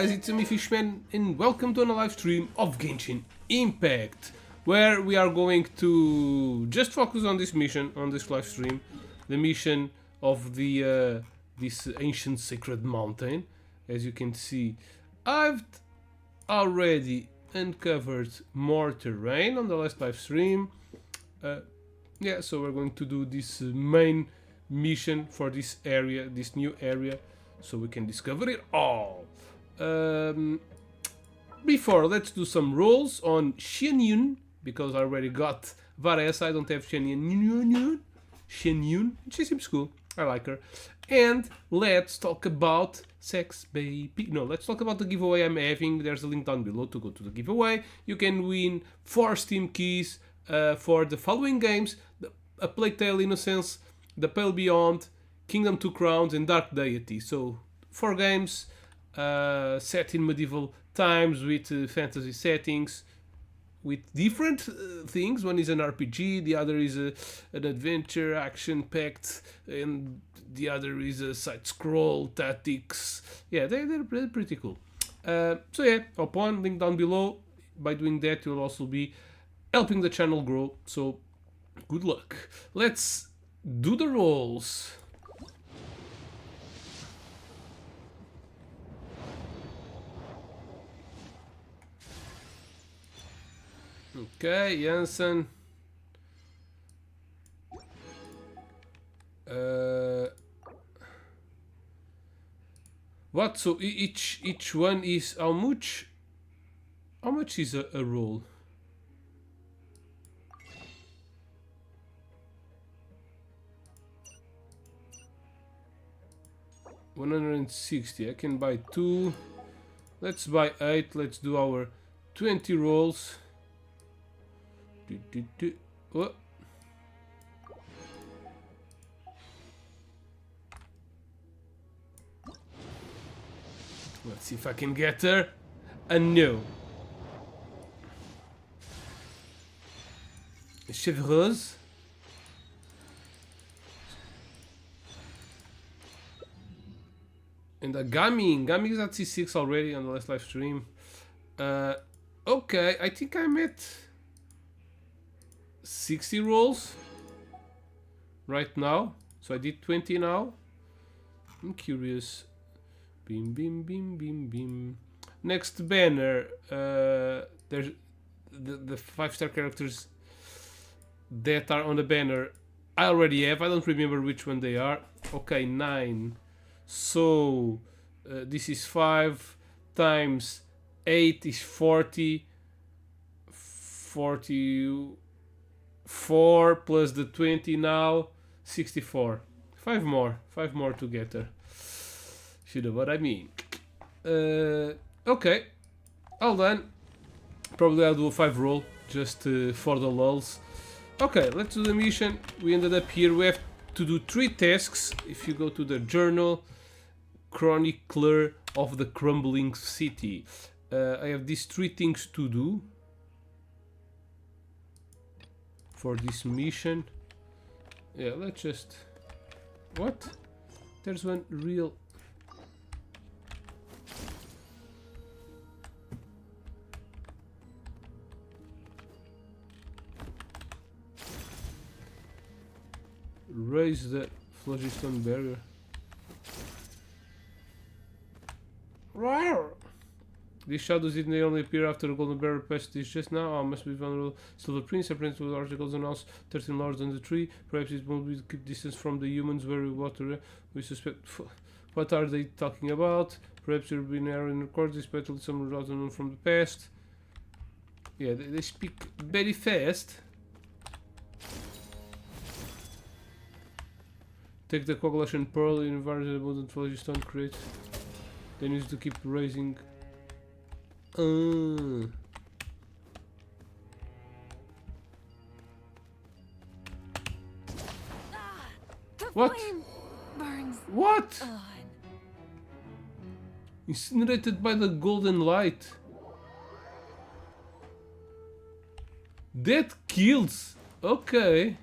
guys, it's me Fishman and welcome to a live stream of Genshin Impact, where we are going to just focus on this mission, on this live stream, the mission of the this ancient sacred mountain. As you can see, I've already uncovered more terrain on the last live stream. Yeah, so we're going to do this main mission for this area, this new area, so we can discover it all. Before, let's do some rolls on Shenyun, because I already got Varese. I don't have Shenyun. She seems cool. I like her. And let's talk about sex, baby. No, let's talk about the giveaway I'm having. There's a link down below to go to the giveaway. You can win 4 Steam keys for the following games: A Plague Tale Innocence, The Pale Beyond, Kingdom 2 Crowns, and Dark Deity. So 4 games set in medieval times with fantasy settings, with different things. One is an RPG, the other is an adventure, action-packed, and the other is a side-scroll tactics. Yeah, they're pretty cool. So yeah, hop on, link down below. By doing that, you'll also be helping the channel grow. So good luck. Let's do the rolls. Okay, Jansen. What? So each one is how much? How much is a roll? $160. I can buy 2. Let's buy 8. Let's do our 20 rolls. What? Let's see if I can get her. A no. Chevreuse. And a Gami. Gami is at C6 already on the last live stream. Okay, I think I'm at 60 rolls right now. So I did 20 now. I'm curious. Bim, bim, bim, bim, bim. Next banner. There's the 5-star characters that are on the banner. I already have. I don't remember which one they are. Okay, 9. So this is 5 times 8 is 40. 44 plus the 20 now, 64. 5 more to get her. You know what I mean. Okay, all done. Probably I'll do a 5 roll just for the lulz. Okay, let's do the mission. We ended up here. We have to do 3 tasks. If you go to the journal, Chronicler of the Crumbling City. I have these 3 things to do for this mission. Yeah, let's just... What? There's one real... Raise the phlogiston barrier. Rawr! These shadows didn't only appear after the golden barrier passed this just now. I must be vulnerable. Silver Prince, apparent with articles announced 13 lords on the tree. Perhaps it won't be keep distance from the humans where we water. We suspect. What are they talking about? Perhaps you've been in records, especially some rods unknown from the past. Yeah, they speak very fast. Take the coagulation pearl in environment abundant phlogiston create. Then use to keep raising. What? What? Incinerated by the golden light. That kills. Okay.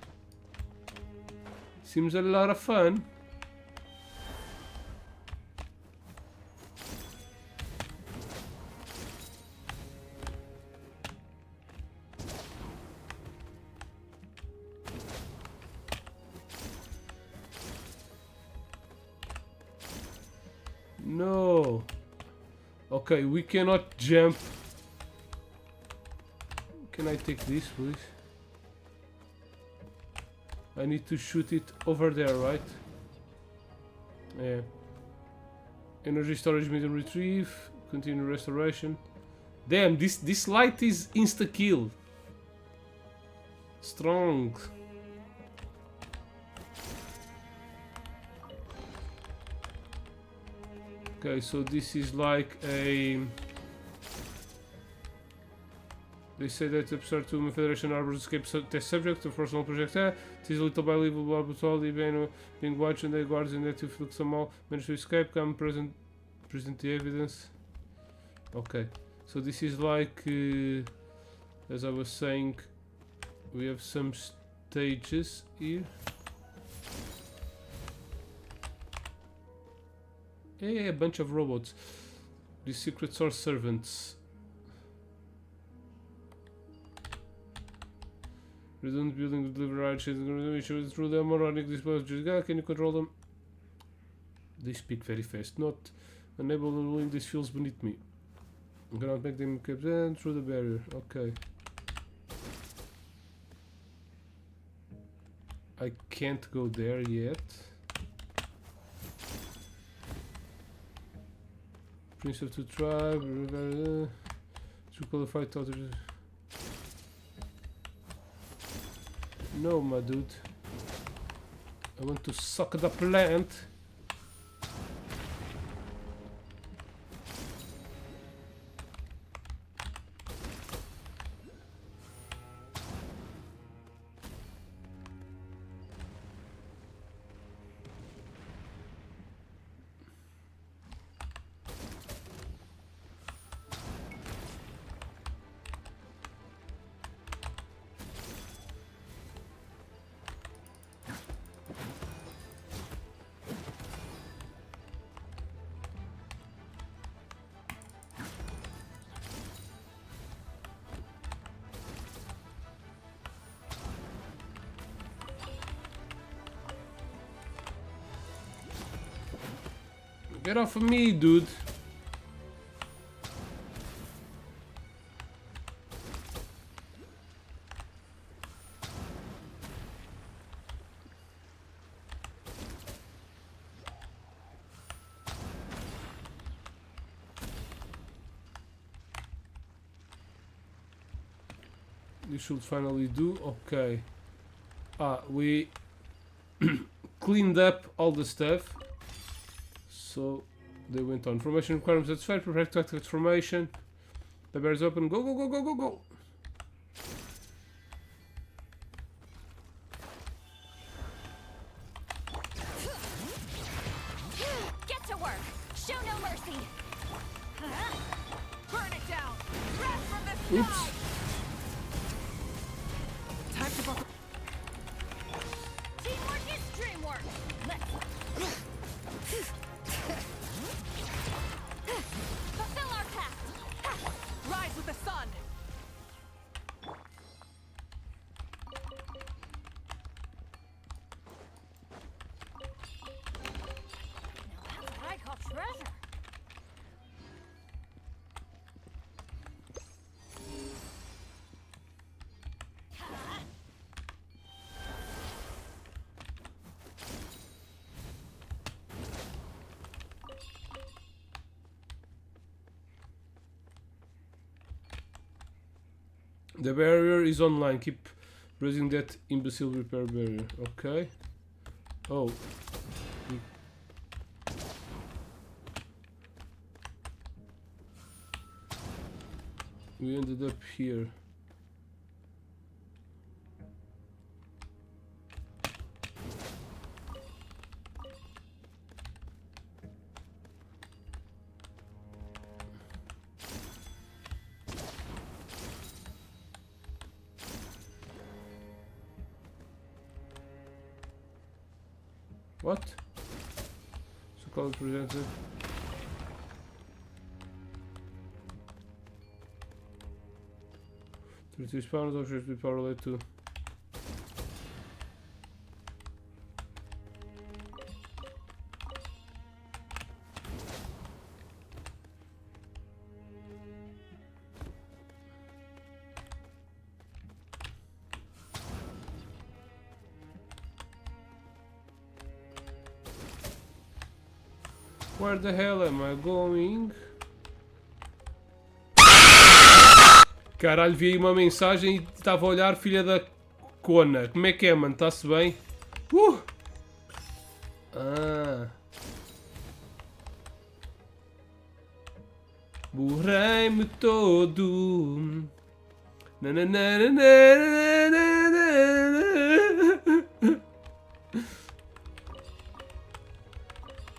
Seems a lot of fun. No. Okay, we cannot jump. Can I take this, please? I need to shoot it over there, right? Yeah. Energy storage, medium retrieve. Continue restoration. Damn, this light is insta kill. Strong. Okay, so this is like a... They say that episode 2 Federation Arbors escape test subject to personal projectile. It is little by little, but all even being watched and the guards in that to look somehow managed to escape. Come present the evidence. Okay, so this is like, as I was saying, we have some stages here. Yeah, a bunch of robots. These secret source servants. Redundant building with delivery right shades through them moronic disposal. Can you control them? They speak very fast. Not unable to willing these fields beneath me. I'm gonna make them captain through the barrier. Okay. I can't go there yet. Prince of the tribe, to qualify totally. No, my dude. I want to suck the plant. Get off of me, dude. You should finally do. Okay. We cleaned up all the stuff. So they went on. Formation requirements satisfied. Prepare to activate formation. The bear is open. Go, go, go, go, go, go. Get to work. Show no mercy. Burn it down. Rest from the sky. Oops. Time to buckle. Teamwork is dreamwork. Let's fulfill our task. Rise with the sun. Now that's what I call treasure. The barrier is online. Keep raising that imbecile repair barrier. Okay. Oh. We ended up here. What? So called presented. These powers or should be parallel to. Where the hell am I going? Caralho, vi aí uma mensagem e estava a olhar, filha da cona. Como é que é, mano? Está-se bem? Ah. Borrei-me todo.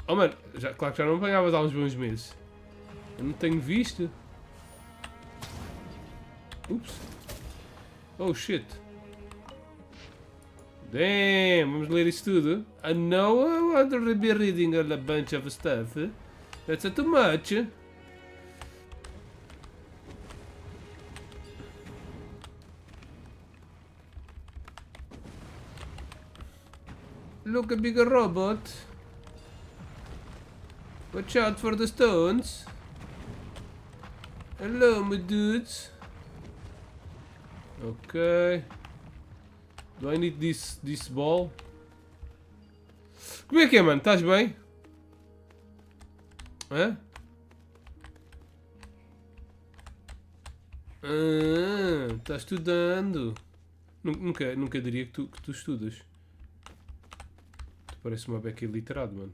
Oh mano, claro que já não apanhavas há uns bons meses. Eu não tenho visto. Ups. Oh shit. Damn, vamos ler isto tudo. I know I want to be reading a bunch of stuff. That's too much. Look, a bigger robot. Watch out for the stones. Hello, my dudes. Okay. Do I need this ball? Como é que é, mano? Estás bem? Hã? Estás estudando. Nunca diria que tu estudas. Tu pareces uma beca iliterado, mano.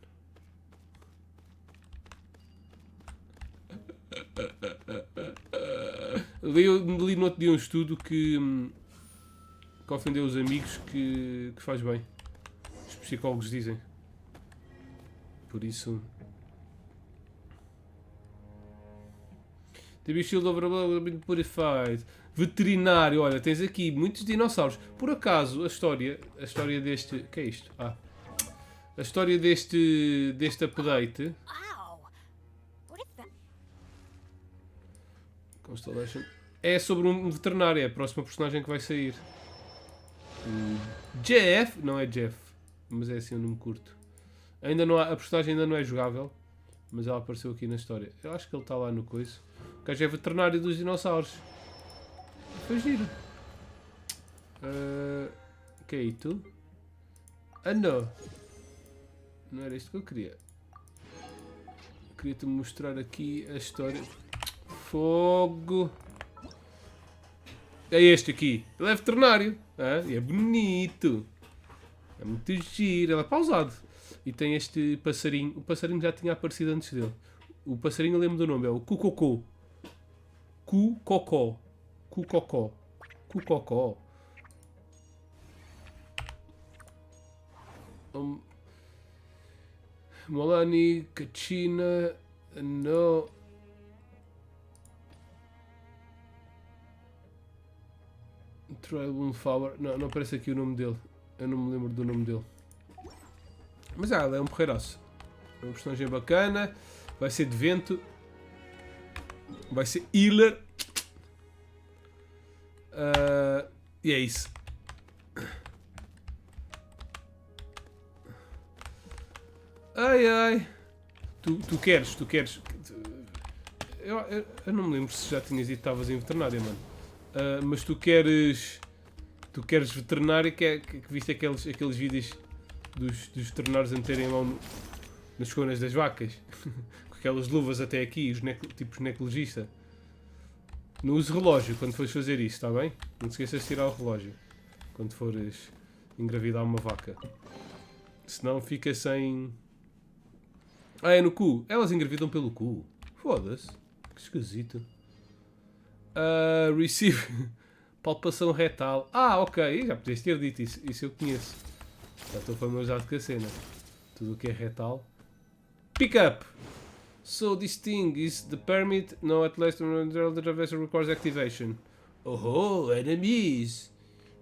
Li no outro dia um estudo que ofendeu os amigos que faz bem. Os psicólogos dizem. Por isso... TV Shield Overload Purified. Veterinário, olha, tens aqui muitos dinossauros. Por acaso, a história deste... O que é isto? A história deste update... Constellation. É sobre um veterinário, é a próxima personagem que vai sair. Jeff, não é Jeff, mas é assim um nome curto. Ainda não há, a personagem ainda não é jogável, mas ela apareceu aqui na história. Eu acho que ele está lá no coiso. O gajo é veterinário dos dinossauros. Foi giro. Que é isto? Não. Não era isto que eu queria. Queria-te mostrar aqui a história. Fogo. É este aqui. Ele é veterinário. E é bonito. É muito giro. Ele é pausado. E tem este passarinho. O passarinho já tinha aparecido antes dele. O passarinho eu lembro do nome. É o Cucocó. Cucocó. Cucocó. Cucocó. Molani, Kachina. No. Tribal Flower. Não aparece aqui o nome dele. Eu não me lembro do nome dele. Mas ele é um porreiraço. É um personagem bacana. Vai ser de vento. Vai ser healer. E é isso. Ai. Tu queres. Eu não me lembro se já tinhas dito que estavas em veterinária, mano. Mas tu queres veterinário, que viste aqueles vídeos dos veterinários a meterem a mão nas conas das vacas, com aquelas luvas até aqui, tipo ginecologista. Não use relógio quando fores fazer isso, está bem? Não te esqueças de tirar o relógio quando fores engravidar uma vaca, senão fica sem... é no cu, elas engravidam pelo cu, foda-se, que esquisito. Receive palpação retal. Ok, já podias ter dito isso. Isso eu conheço. Já estou familiarizado com a cena. Tudo o que é retal. Pick up. So this thing is the permit. No, at least the vessel requires activation. Oh, enemies.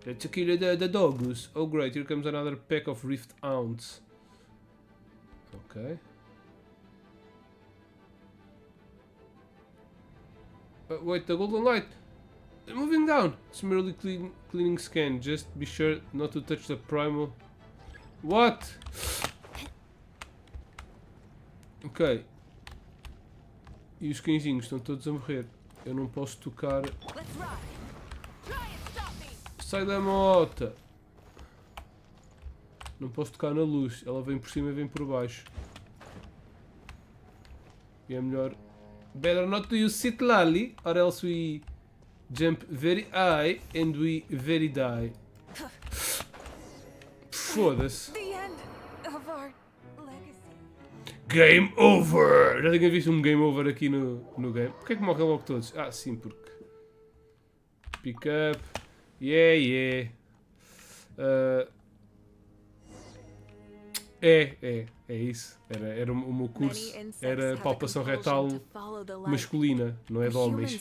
Let's kill the dogs. Oh great, here comes another pack of rift hounds. Ok. Wait, the golden light. Moving down. It's merely cleaning scan. Just be sure not to touch the primal. What? Ok. E os cãezinhos estão todos a morrer. Eu não posso tocar. Sai da moto. Não posso tocar na luz. Ela vem por cima e vem por baixo. E é melhor... Better not to use sit lally, or else we jump very high and we very die. Foda-se. The end of our legacy. Game over! Já tinha visto um game over aqui no game. Porquê é que morrem logo todos? Ah, sim, porque... Pick up. Yeah. É isso. Era o meu curso. Era palpação retal masculina, não é de homens.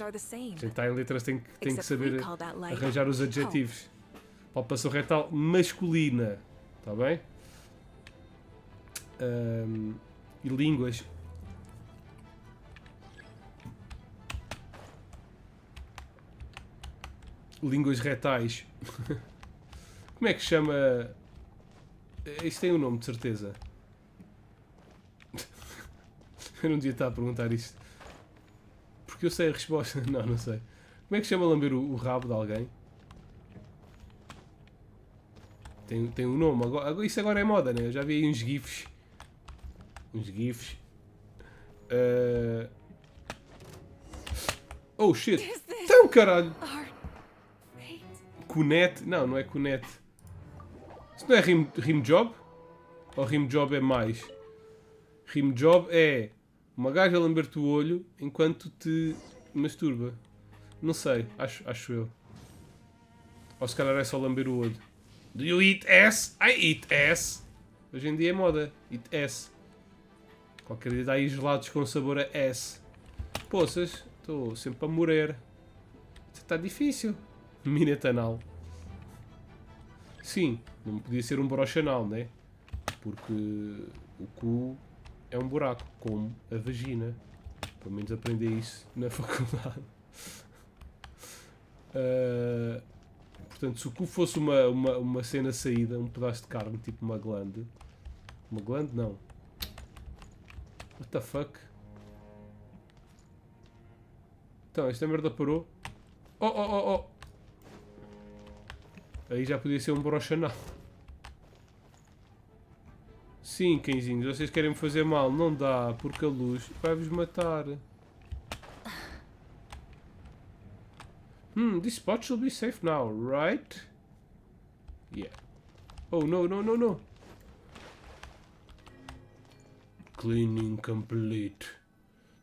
Quem está em letras tem que saber arranjar os adjetivos. Palpação retal masculina. Está bem? E línguas. Línguas retais. Como é que chama? Isto tem um nome, de certeza. Eu não devia estar a perguntar isto. Porque eu sei a resposta. Não sei. Como é que chama lamber o rabo de alguém? Tem um nome. Isso agora é moda, né? Eu já vi aí uns gifs. Oh shit! Então, caralho! Cunete? Não é cunete. Isso não é rim job? Ou rim job é mais? Rim job é uma gaja a lamber-te o olho enquanto te masturba. Não sei, acho eu. Ou se calhar é só lamber o olho. Do you eat ass? I eat ass. Hoje em dia é moda. Eat ass. Qualquer dia dá aí gelados com sabor a ass. Poças, estou sempre a morrer. Isso está difícil. Minete anal. Sim, não podia ser um broche anal, né? Porque o cu é um buraco, como a vagina. Pelo menos aprendi isso na faculdade. Portanto, se o cu fosse uma cena saída, um pedaço de carne, tipo uma glande. Uma glande? Não. What the fuck? Então, esta merda parou. Oh! Aí já podia ser um broche anal. Sim, cãezinhos, vocês querem me fazer mal. Não dá, porque a luz vai-vos matar. This spot should be safe now, right? Yeah. Oh, no. Cleaning complete.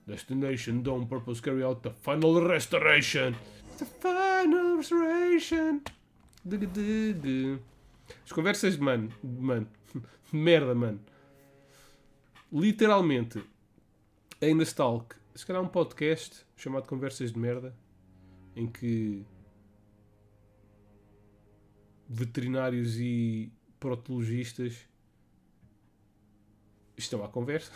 Destination Dome purpose carry out the final restoration. The final restoration. As conversas de mano. Merda, mano. Literalmente, ainda Stalk, se calhar um podcast chamado Conversas de Merda, em que veterinários e proctologistas estão à conversa.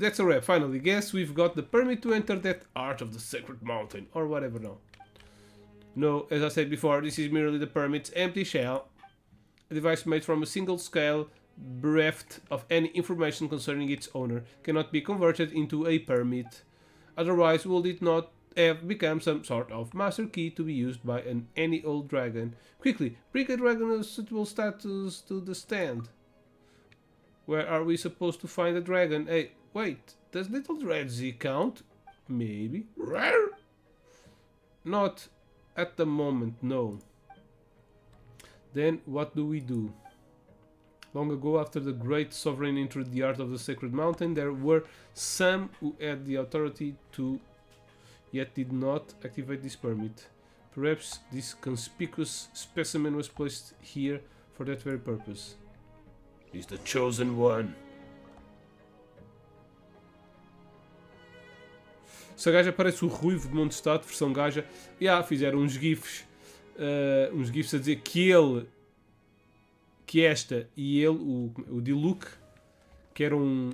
That's a wrap. Finally, guess we've got the permit to enter that art of the sacred mountain, or whatever now. No, as I said before, this is merely the permit's empty shell. A device made from a single scale, bereft of any information concerning its owner, cannot be converted into a permit. Otherwise, will it not have become some sort of master key to be used by any old dragon? Quickly, bring a dragon of suitable status to the stand. Where are we supposed to find a dragon? Hey, wait, does little Red Z count? Maybe. Rare? Not at the moment, no. Then what do we do? Long ago, after the great sovereign entered the art of the sacred mountain, there were some who had the authority to, yet did not activate this permit. Perhaps this conspicuous specimen was placed here for that very purpose. He's the chosen one. Se a gaja parece o ruivo de Mondstadt, versão gaja. Fizeram uns gifs a dizer que ele, que esta e ele, o Diluc, que eram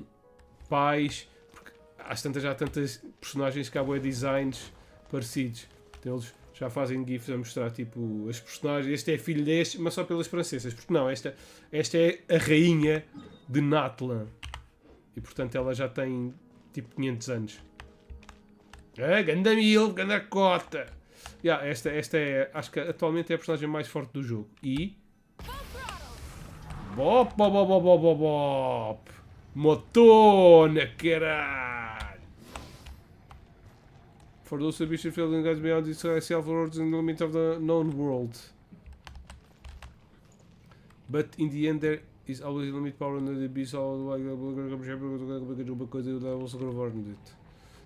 pais, porque há tantas personagens que há bué designs parecidos. Então eles já fazem gifs a mostrar tipo as personagens. Este é filho deste, mas só pelas francesas, porque não, esta é a rainha de Natlan e portanto ela já tem tipo 500 anos. Ganda mil, ganda cota. Esta é, acho que atualmente é a personagem mais forte do jogo. E Bop. Motona, caralho. For those submission fielding guys beyond its self-worlds in the limit of the known world. But in the end there is always a limit power under the beast, all like also governed it.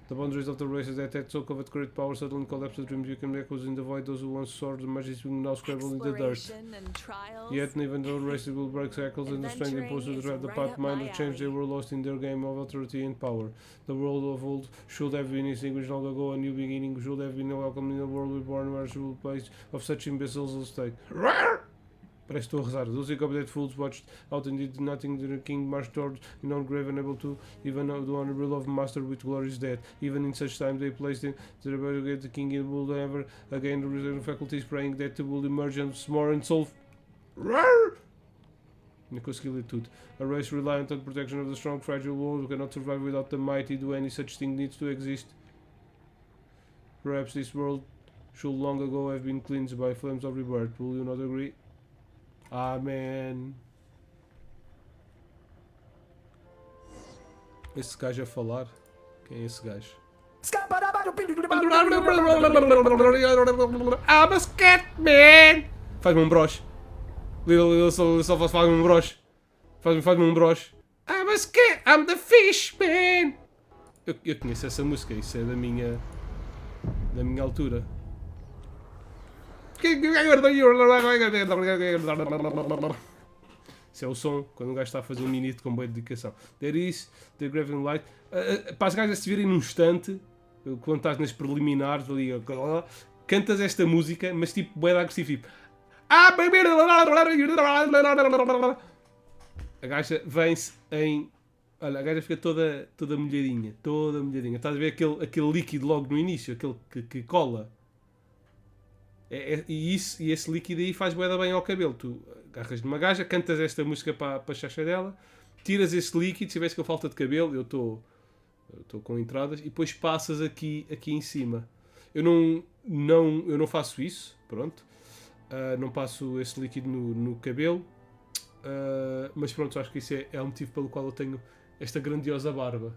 The boundaries of the races that had so covered great power suddenly collapsed. The dreams you can echoes in the void. Those who once soared the magic will now scramble in the dirt. And trials. Yet even though races will break cycles and the strength imposed to the path mind of change, they were lost in their game of authority and power. The world of old should have been extinguished long ago. A new beginning should have been welcomed in a world reborn where should place of such imbeciles at stake. Parece que estou a rezar. Those incompetent fools watched out and did nothing. The king marched towards an own grave, unable to even the honorable of master with glory's dead. Even in such time they placed in the rebel against the king and will ever again the return faculties, praying that it will emerge once more and solve. Nicoskilitude. A race reliant on protection of the strong, fragile world who cannot survive without the mighty. Do any such thing needs to exist? Perhaps this world should long ago have been cleansed by flames of rebirth. Will you not agree? Amém. Esse gajo a falar? Quem é esse gajo? I'm a scat man! Faz-me um broche. Só faz-me um broche. Faz-me um broche. I'm a scat, I'm the fish man! Eu conheço essa música, isso é da minha altura. Esse é o som quando um gajo está a fazer um minito com boa dedicação. There is the Graving Light. Para as gajas se virem num instante, quando estás nas preliminares, ali, cantas esta música, mas tipo, boa agressivo, tipo. A gaja vem-se em. Olha, a gaja fica toda molhadinha. Toda molhadinha. Estás a ver aquele líquido logo no início, aquele que cola. E esse líquido aí faz bué da bem ao cabelo. Tu agarras numa gaja, cantas esta música para a chacha dela, tiras esse líquido, se tivesse com falta de cabelo, eu estou com entradas, e depois passas aqui em cima. Eu não faço isso, pronto. Não passo esse líquido no cabelo, mas pronto, acho que isso é o motivo pelo qual eu tenho esta grandiosa barba.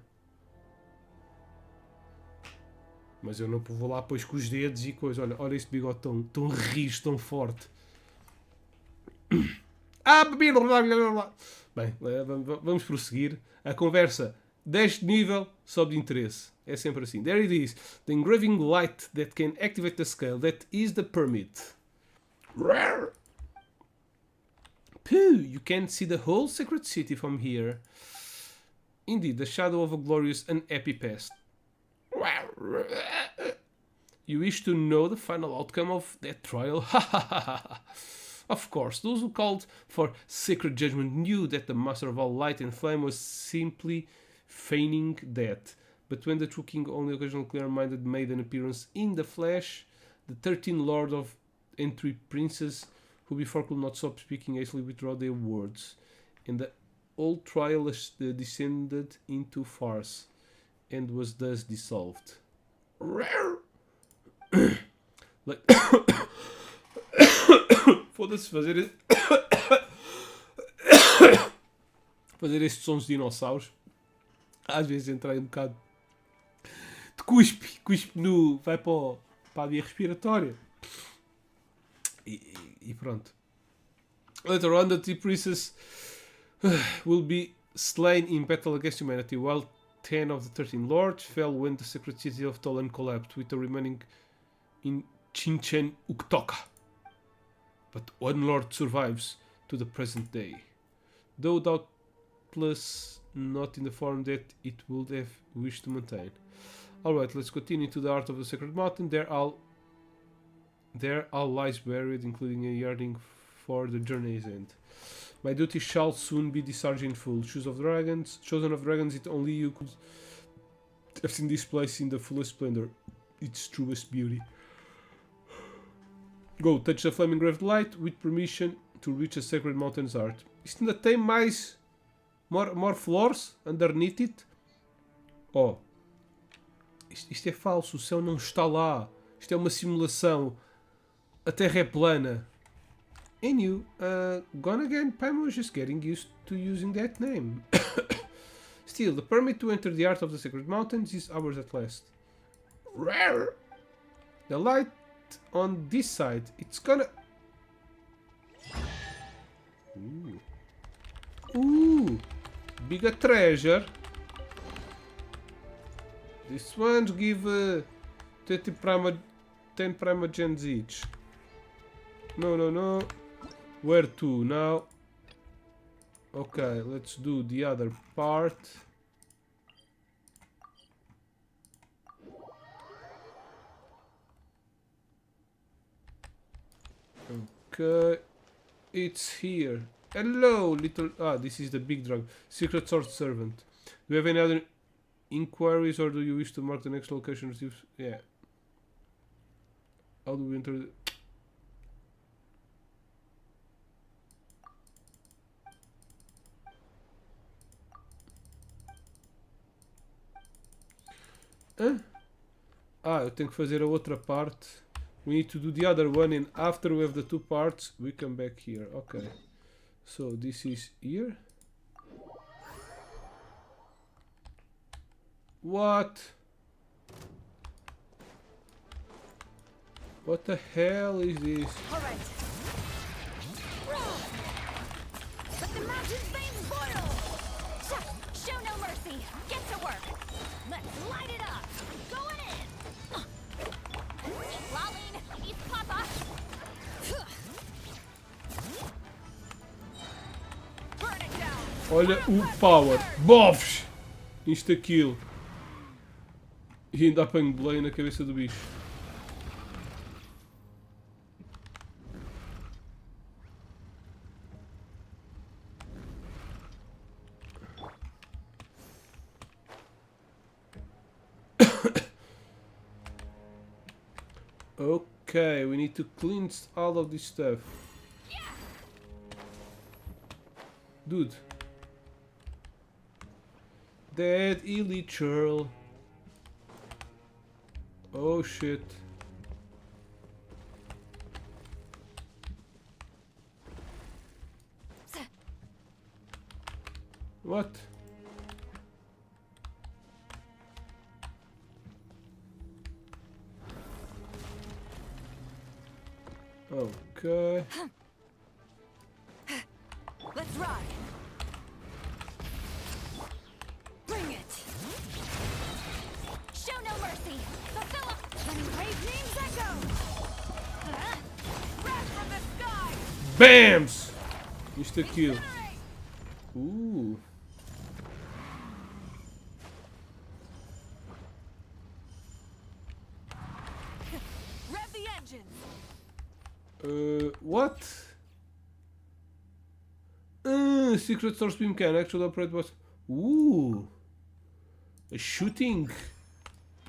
Mas eu não vou lá depois com os dedos e coisa. Olha este bigode tão rijo, tão forte. Bem, vamos prosseguir. A conversa deste nível sobe de interesse. É sempre assim. There it is. The engraving light that can activate the scale. That is the permit. Pooh, you can see the whole sacred city from here. Indeed, the shadow of a glorious and happy past. You wish to know the final outcome of that trial? Of course, those who called for sacred judgment knew that the master of all light and flame was simply feigning death. But when the true king, only occasionally clear-minded, made an appearance in the flesh, the 13 lords of and 3 princes, who before could not stop speaking, hastily withdraw their words, and the whole trial descended into farce, and was thus dissolved. Foda-se fazer estes sons de dinossauros. Às vezes entra aí um bocado de cuspe no. Vai para a via respiratória. E pronto. Later on, the 3 princes will be slain in battle against humanity, while 10 of the 13 lords fell when the sacred city of Tolan collapsed, with the remaining in Chinchen Uktoka. But one lord survives to the present day, though doubtless not in the form that it would have wished to maintain. Alright, let's continue to the heart of the sacred mountain. There all lies buried, including a yearning for the journey's end. My duty shall soon be discharged in full. Chosen of dragons, it only you could have seen this place in the fullest splendor, its truest beauty. Go, touch the flaming engraved light with permission to reach the sacred mountain's heart. Isto ainda tem mais... More floors underneath it. Oh. Isto é falso, o céu não está lá. Isto é uma simulação. A Terra é plana. And you, gone again, Paimon was just getting used to using that name. Still, the permit to enter the heart of the sacred mountains is ours at last. Rare. The light on this side, it's gonna... Ooh. Ooh. Bigger treasure. This ones give 30 prima, 10 primogens each. No, no, no. Where to now? Okay, let's do the other part. Okay, it's here. Hello, little... Ah, this is the big drug. Secret Sword Servant. Do you have any other inquiries, or do you wish to mark the next location? Yeah. How do we enter the... Hã? Ah, eu tenho que fazer a outra parte. We need to do the other one, and after we have the two parts, we come back here. Okay. So this is here. What? What the hell is this? All right. Let the mountain's veins boil. Show no mercy. Get to work. Let's light it up. Going in. Eat Lolline. Eat Papa. Burn it down. Olha o power. Bofs! Insta-kill. E ainda apanho delay na cabeça do bicho. Okay, we need to cleanse all of this stuff. Dude. Dead elite churl. Oh shit. What? Okay. Let's ride. Bring it. Show no mercy. Fulfill up. Brave names echo. Wrath from the sky. BAMS! Insta-kill. Ooh. Rev the engine. What? Secret source beam can actually operate was... Ooh. A shooting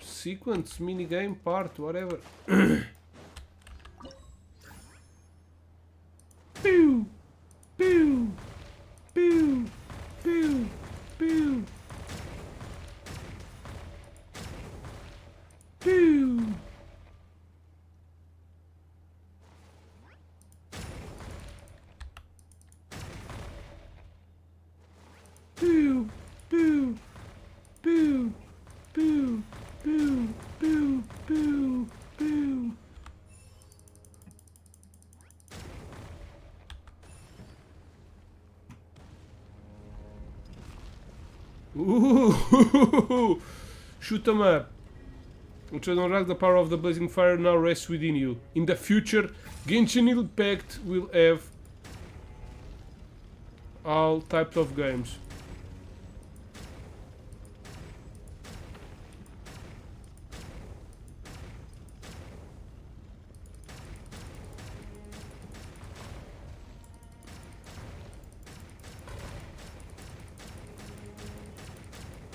sequence, minigame part, whatever. Pew! Pew! Pew! Pew! Pew! Pew! Pew! Pew! Pew! Pew! Pew! Pew! Pew! Pew! Ooh! Shoot 'em up. Which will unlock the power of the blazing fire now rests within you. In the future, Genshin Impact will have all types of games.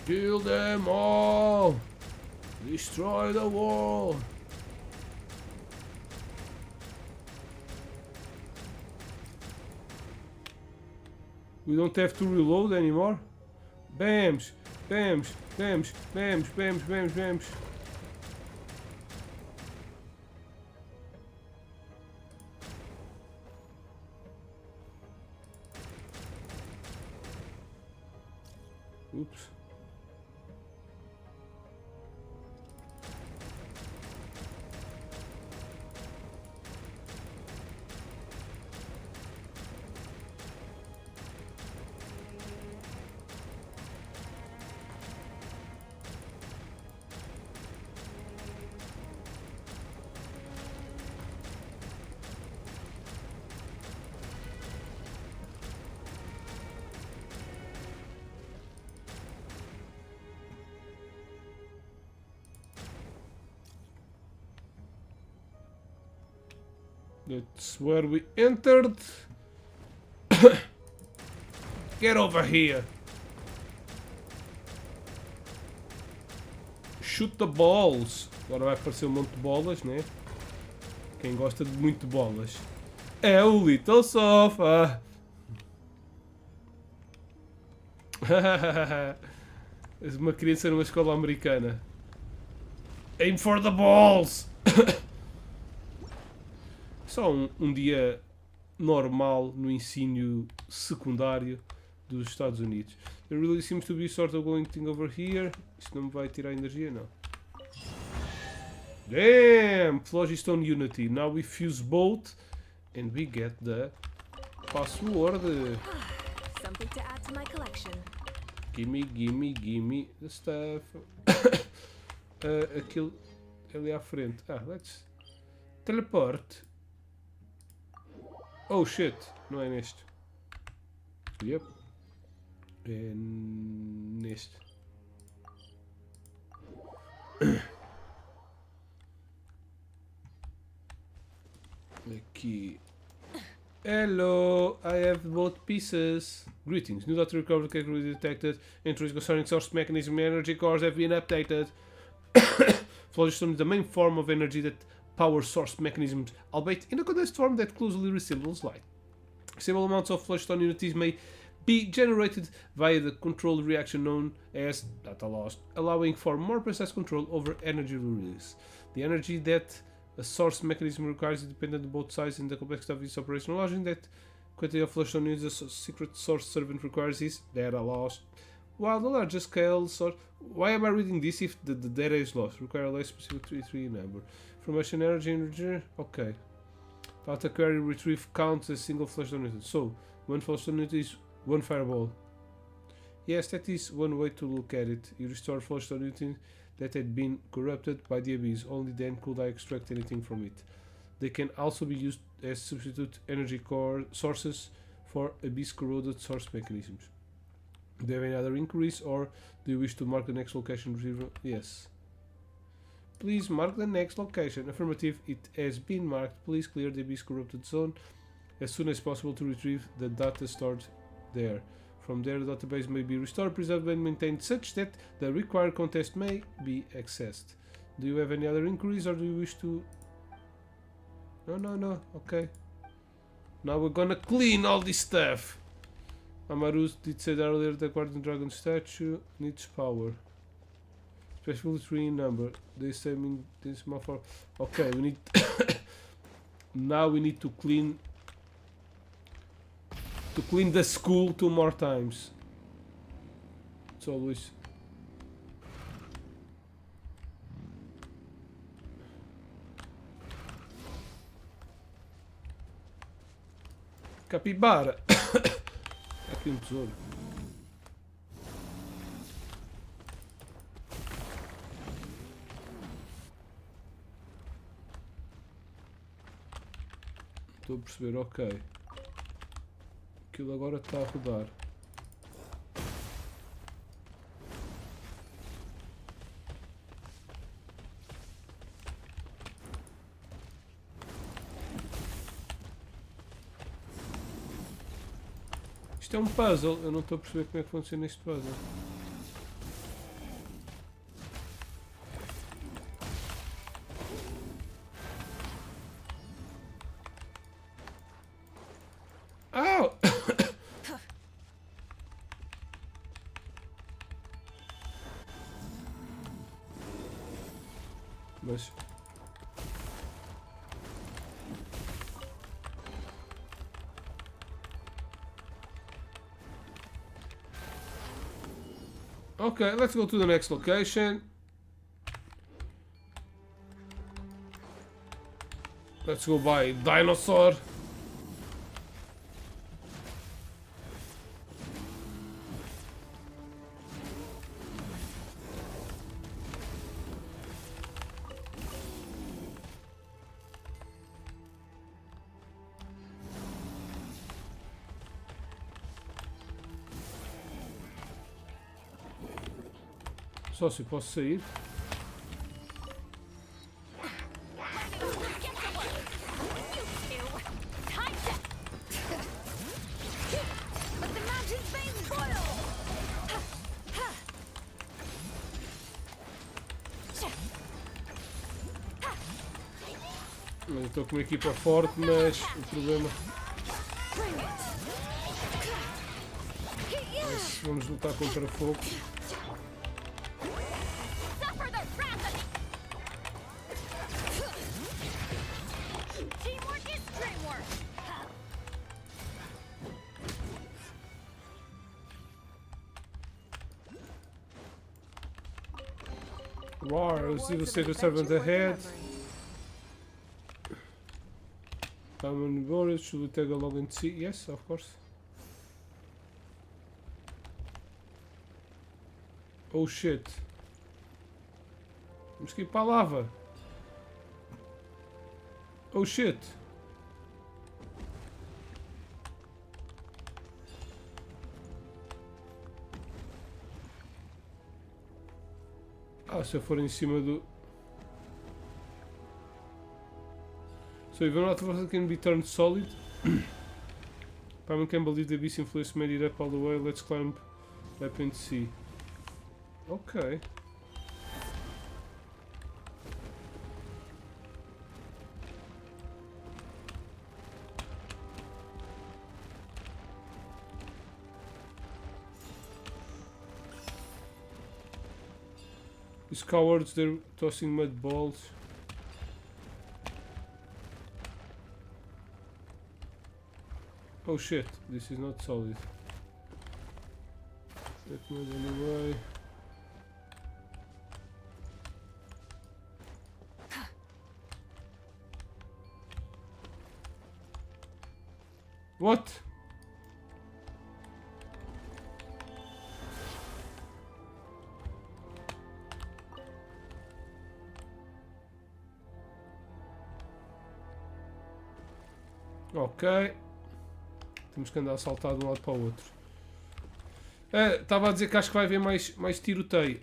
Kill them all! Destroy the wall! We don't have to reload anymore. Bams! Bams! Bams! Bams! Bams! Bams! Bams! Oops. That's where we entered. Get over here. Shoot the balls. Agora vai aparecer um monte de bolas, né? Quem gosta de muito bolas é o Little Sofa. És uma criança numa escola americana. Aim for the balls! Só um dia normal no ensino secundário dos Estados Unidos. There really seems to be sort of going thing over here. Isto não me vai tirar energia, não. Damn! Phlogiston Unity. Now we fuse both and we get the password. Something to add to my collection. Gimme the stuff. Aquilo ali à frente. Let's teleport. Oh shit, não é neste. Yep. É neste. Aqui. Hello, I have both pieces. Greetings. New data recovery category detected. Entries concerning source mechanism energy cores have been updated. Phlogiston is the main form of energy that powers source mechanisms, albeit in a condensed form that closely resembles light. Stable amounts of phlogiston unities may be generated via the controlled reaction known as data loss, allowing for more precise control over energy release. The energy that a source mechanism requires is dependent on both sides and the complexity of its operational logic. That quantity of phlogiston units a secret source servant requires is data loss. While the larger scale source... Why am I reading this if the data is lost? Require a less specific 3 number. Information energy... Okay. Data query retrieve counts as single phlogiston unit. So, one phlogiston unit is one fireball. Yes, that is one way to look at it. You restore phlogiston unit that had been corrupted by the abyss. Only then could I extract anything from it. They can also be used as substitute energy core sources for abyss corroded source mechanisms. Do you have any other inquiries, or do you wish to mark the next location retrieval? Yes. Please mark the next location. Affirmative, it has been marked. Please clear the abyss corrupted zone as soon as possible to retrieve the data stored there. From there, the database may be restored, preserved, and maintained such that the required context may be accessed. Do you have any other inquiries, or do you wish to... No. Okay. Now we're gonna clean all this stuff. Amaru did say earlier that Guardian Dragon statue needs power. Especially 3 in number. They say mean this for... Okay, we need... Now we need to clean the school 2 more times. It's always... Capibara! Aqui um tesouro. Estou a perceber, ok. Aquilo agora está a rodar. Isto é um puzzle, eu não estou a perceber como é que funciona este puzzle. Au! Mas... Okay, let's go to the next location. Let's go buy dinosaur. Só se posso sair. Get to work. You two Eu estou com uma equipa forte, mas o problema... Mas vamos lutar contra fogo. Suffer the wrath of the... Teamwork is dreamwork. Wow, see the secret servant ahead. Time on board, should we take a log and see? Yes, of course. Oh shit. Temos que ir para a lava. Oh shit. Ah, se eu for em cima do... So if not water can be turned solid. Paimon can't believe the beast influence made it up all the way. Let's climb up and see. Ok. These cowards, they're tossing mud balls. Oh shit, this is not solid. That mud anyway. What? Ok. Temos que andar a saltar de um lado para o outro. Estava a dizer que acho que vai haver mais tiroteio.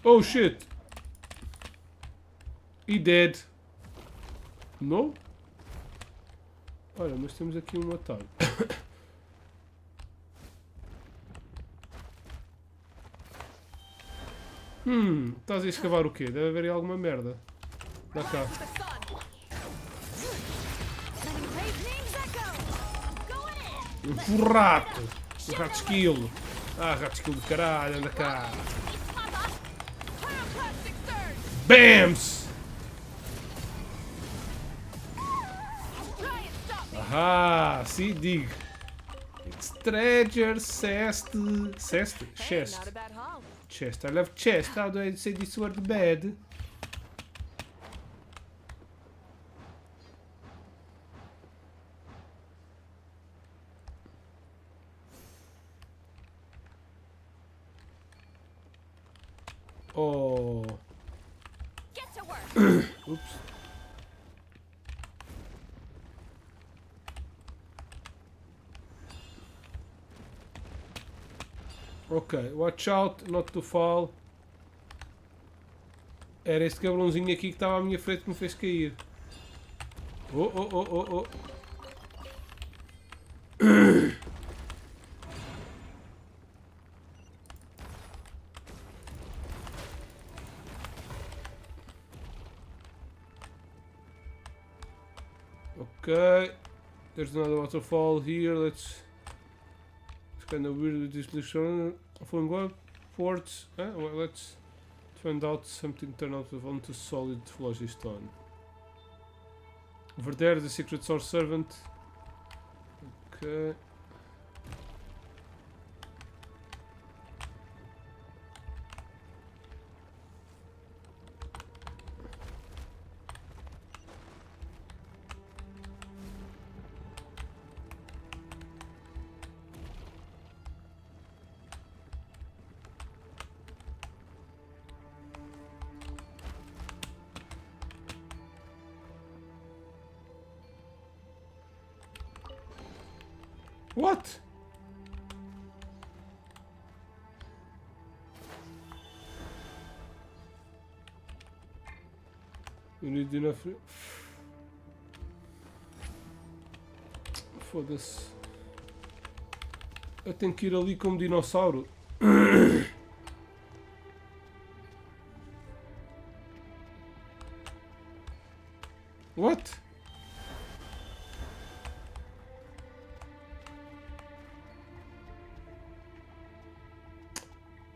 Oh shit! He dead. No? Olha, mas temos aqui um atalho. Estás a escavar o quê? Deve haver aí alguma merda. Dá cá. Um rato! Um rato esquilo! Ah, rato esquilo do caralho, anda cá! BAMS! Ah, see, dig. It's treasure, chest. Chest. Chest. I love chest. How do I say this word bad? Oh. Get to work. Oops. Ok, watch out, not to fall. Era este cabrãozinho aqui que estava à minha frente que me fez cair. Oh. Okay, there's another waterfall here. It's kind of weird with this picture. Going upwards. Well, let's find out something. Turn out onto solid phlogiston. Over there, the secret source servant. Okay. What? We need enough. Foda-se. Eu tenho que ir ali como dinossauro. What?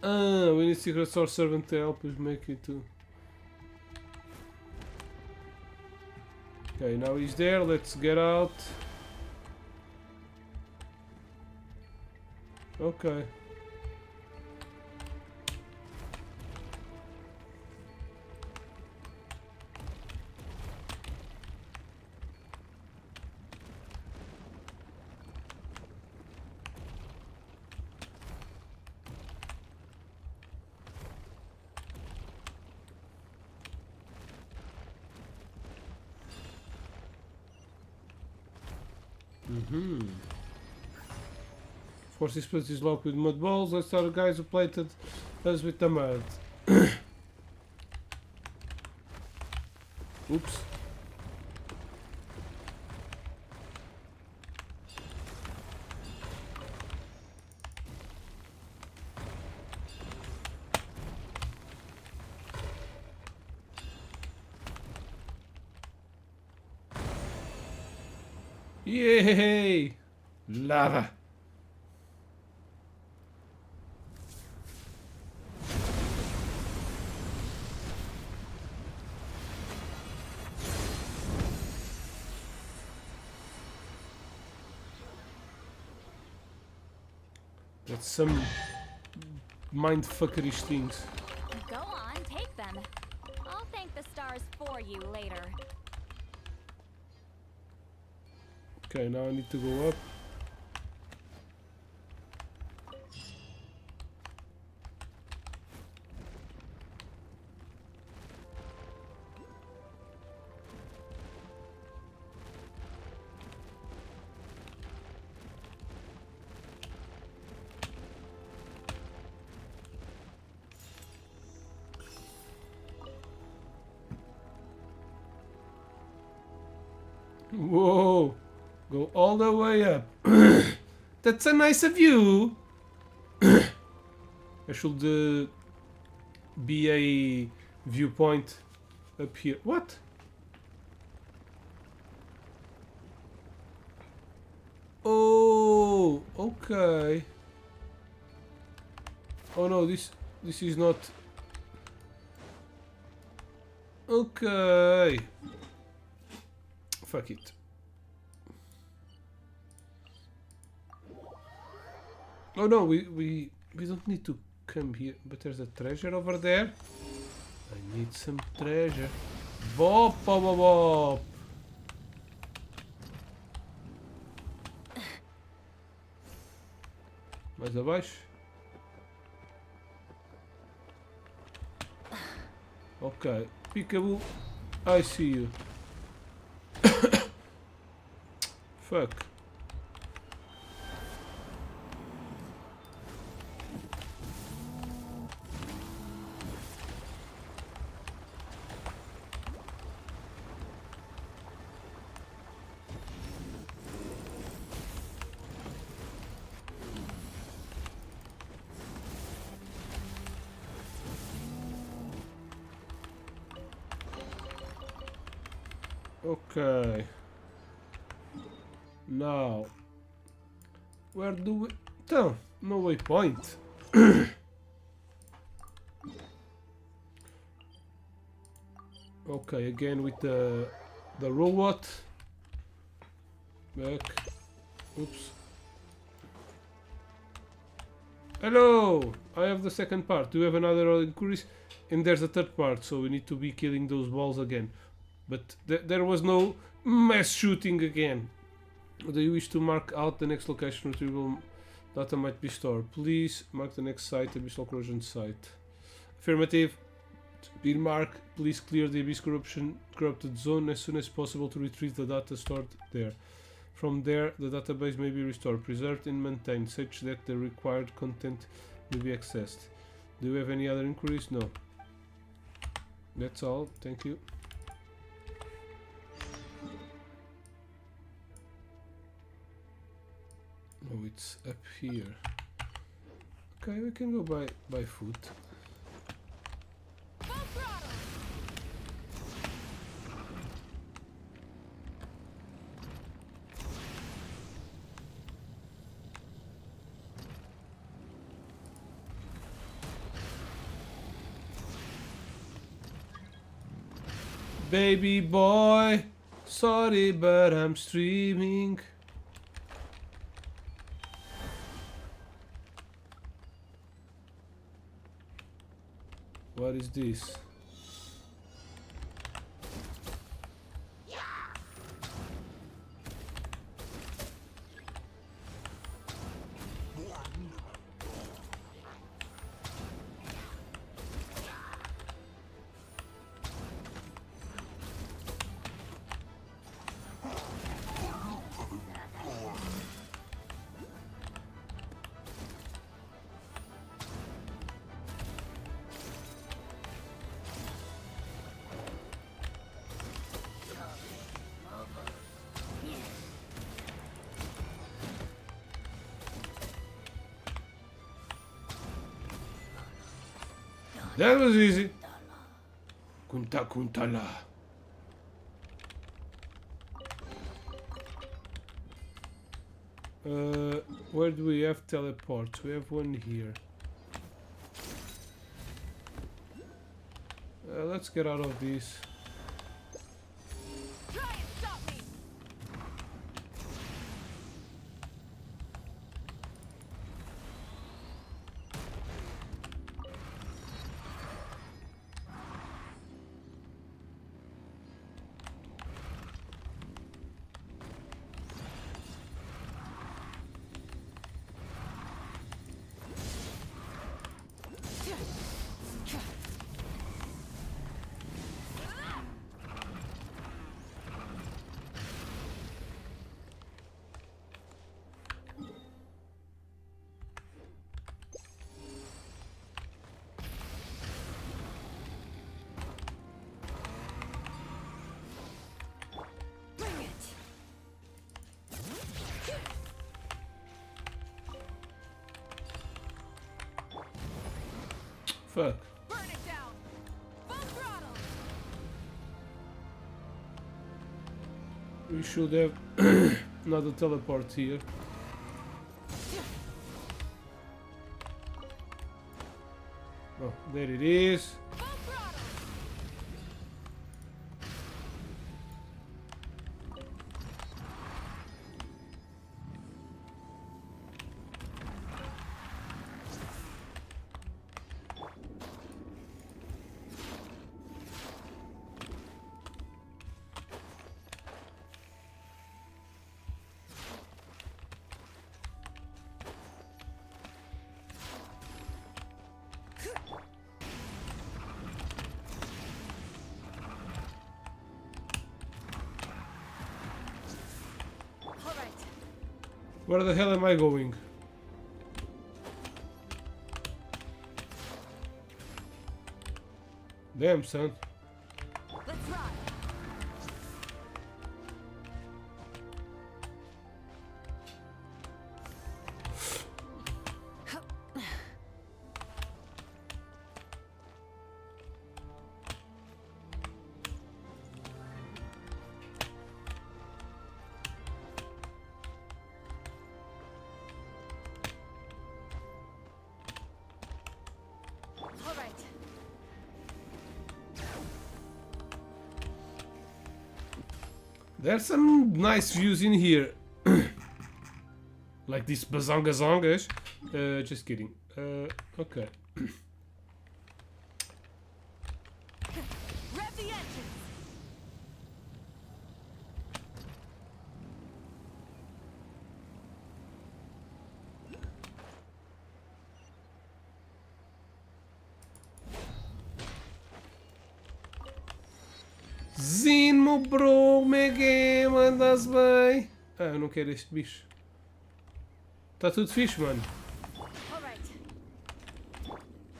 Ah, we need secret source servant to help us make it too. Okay, now he's there. Let's get out. Okay. Force this place is locked with mud balls. Let's start the guys who plated us with the mud. Oops. Yay! Lava! That's some mindfuckerish things. Go on, take them. I'll thank the stars for you later. Okay, now I need to go up. Whoa! Go all the way up. That's a nice view. I should be a viewpoint up here. What? Oh, okay. Oh no, this is not. Okay. Fuck it. Oh no, we don't need to come here, but there's a treasure over there. I need some treasure. Bop, bop, bop, bop. Mais abaixo. Ok, Peekaboo, I see you. Fuck. Okay. Now, where do we? Então, no waypoint. Okay, again with the robot. Back. Oops. Hello! I have the second part. Do you have another inquiries? And there's a third part, so we need to be killing those balls again. But there was no mass shooting again. Do you wish to mark out the next location retrieval data might be stored? Please mark the next site, Abyssal Corrosion site. Affirmative. Been marked. Please clear the Abyss corrupted zone as soon as possible to retrieve the data stored there. From there, the database may be restored, preserved and maintained such that the required content may be accessed. Do you have any other inquiries? No. That's all. Thank you. Oh, it's up here. Okay, we can go by foot. Full throttle. Baby boy, sorry, but I'm streaming. What is this? That was easy. Kunta kuntala. Where do we have teleports? We have one here. Let's get out of this. Try and stop me. Bring it. Fuck. Burn it down. Full throttle. We should have another teleport here. Oh, there it is. Full throttle. All right. Where the hell am I going? Damn, son. Let's ride. All right. There's some nice views in here. Like these bazongas. Just kidding. Okay. Rev the engines. Zin, meu bro, como é que é? Mandas bem? Ah, eu não quero este bicho. Tá tudo fixe, mano. All right.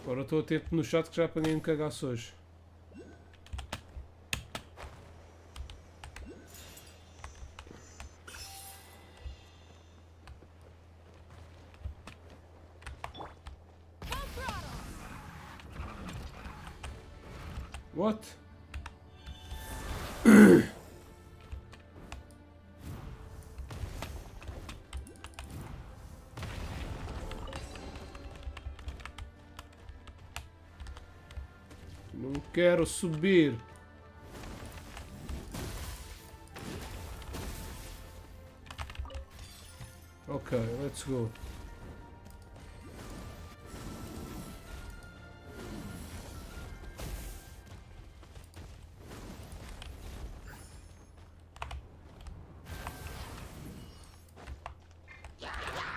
Agora estou atento no chat que já apanhei um cagaço hoje. What? Não quero subir. Okay, let's go.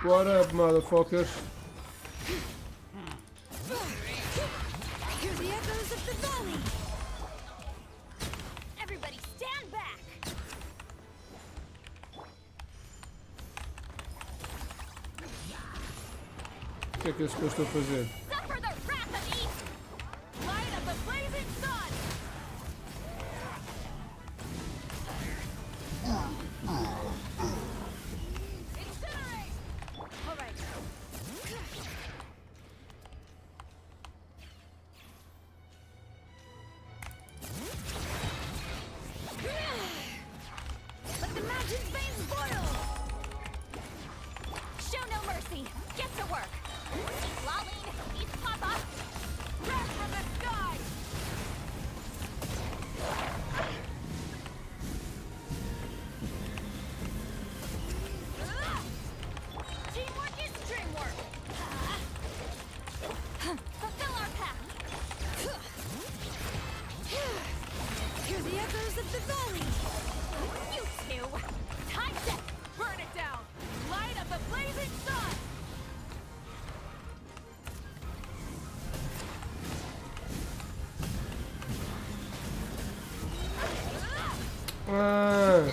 What up, motherfuckers? Hear the echoes of the valley. Everybody stand back. O que é que eu estou a fazer? Suffer the wrath of East. Light of the blazing sun. Incinerate. All right. Let the mountain's veins boil. Show no mercy. Get to work. Eat Laline, eat Papa. Wrath from the sky. Teamwork is dreamwork. Fulfill our path. Hear the echoes of the valley. You two. Time to burn it down. Light of the blazing sun. Ah,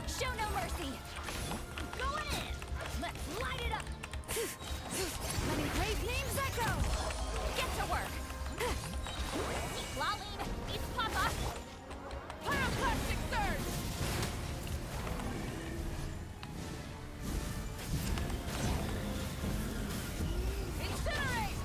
Show no mercy. Going in. Let's light it up. Letting brave names echo. Get to work. Eat Laline, eat Papa. Pyroclastic surge. Incinerate.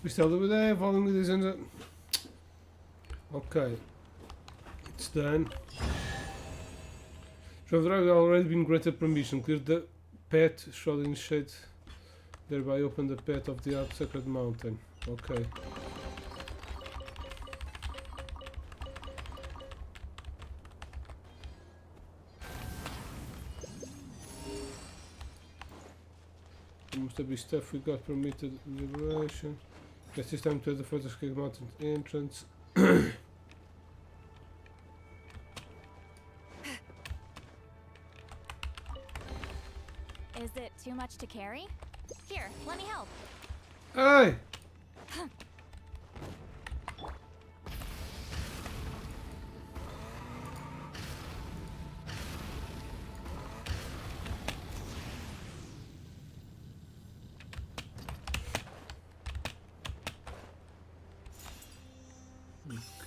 we still do there, following this in the... Okay. It's done. Traveler has already been granted permission. Clear the path, shall initiate, thereby open the path of the Art Sacred Mountain. Okay. There must be stuff we got permitted liberation. Guess it's time to head the further Sacred Mountain entrance. Is it too much to carry? Here, let me help. Hey!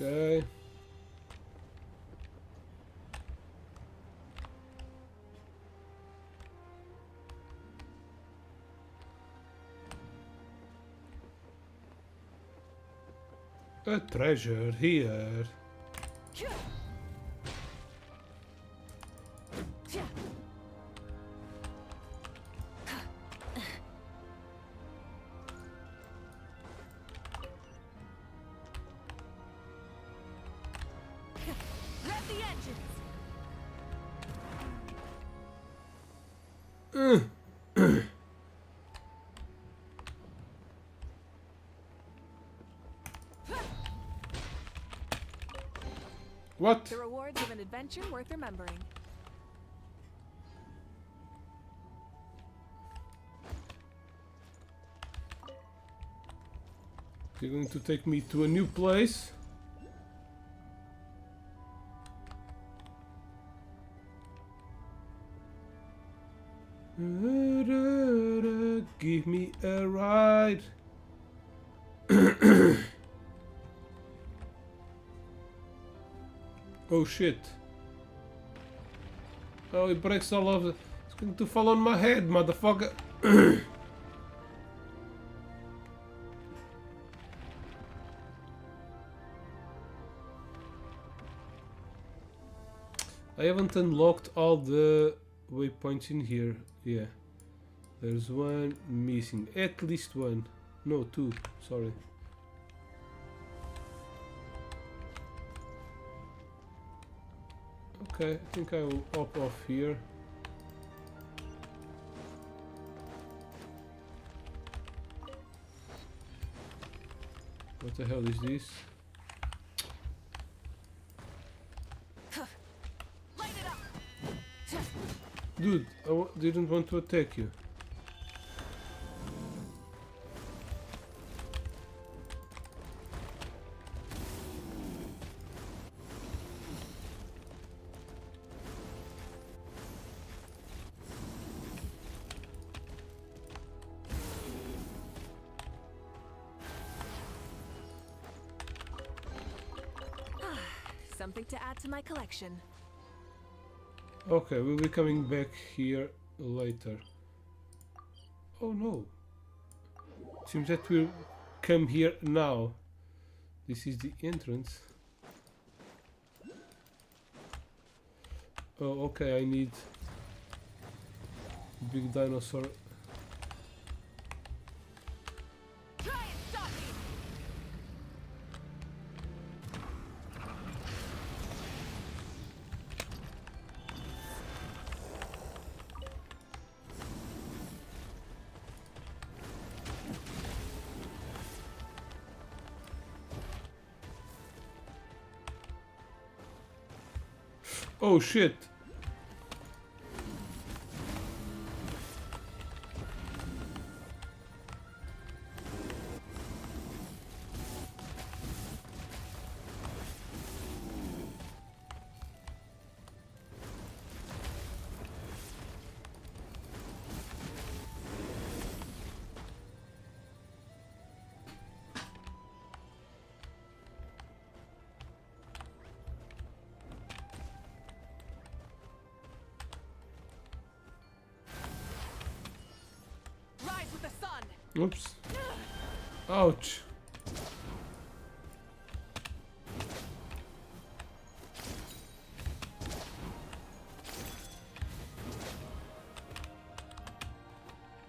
Okay. A treasure here. Grab the engines. What? The rewards of an adventure worth remembering. They're going to take me to a new place. Give me a ride. Oh shit. Oh, it breaks all of the... It's going to fall on my head, motherfucker. I haven't unlocked all the waypoints in here. Yeah. There's one missing. At least one. No, two. Sorry. Okay, I think I will hop off here. What the hell is this? Light it up. Dude, I didn't want to attack you. Something to add to my collection. Okay, we'll be coming back here later. Oh no. Seems that we'll come here now. This is the entrance. Oh, okay, I need big dinosaur. Try and stop me. Oh shit! Rise with the sun. Oops. Ouch.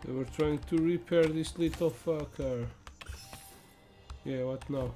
They were trying to repair this little fucker. Yeah, what now?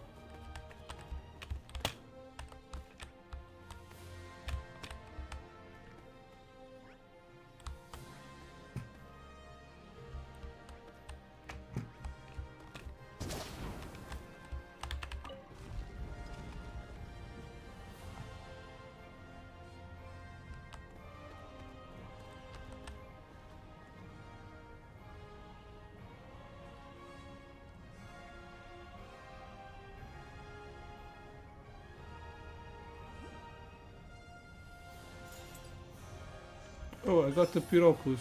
Oh, I got the Pyroclus.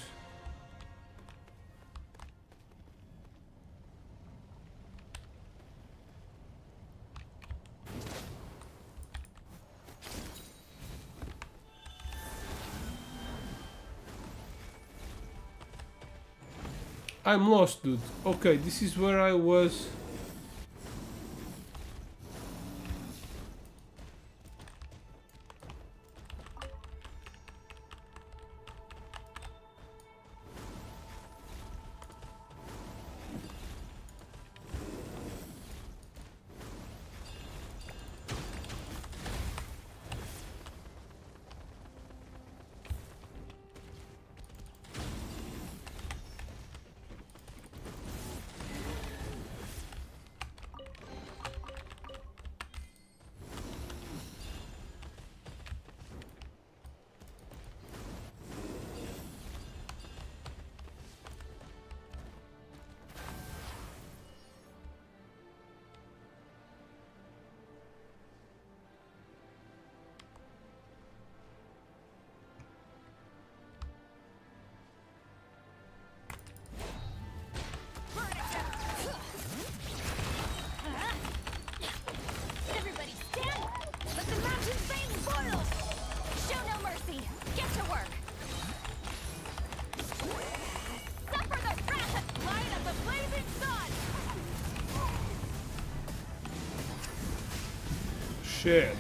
I'm lost, dude. Okay, this is where I was. Shit.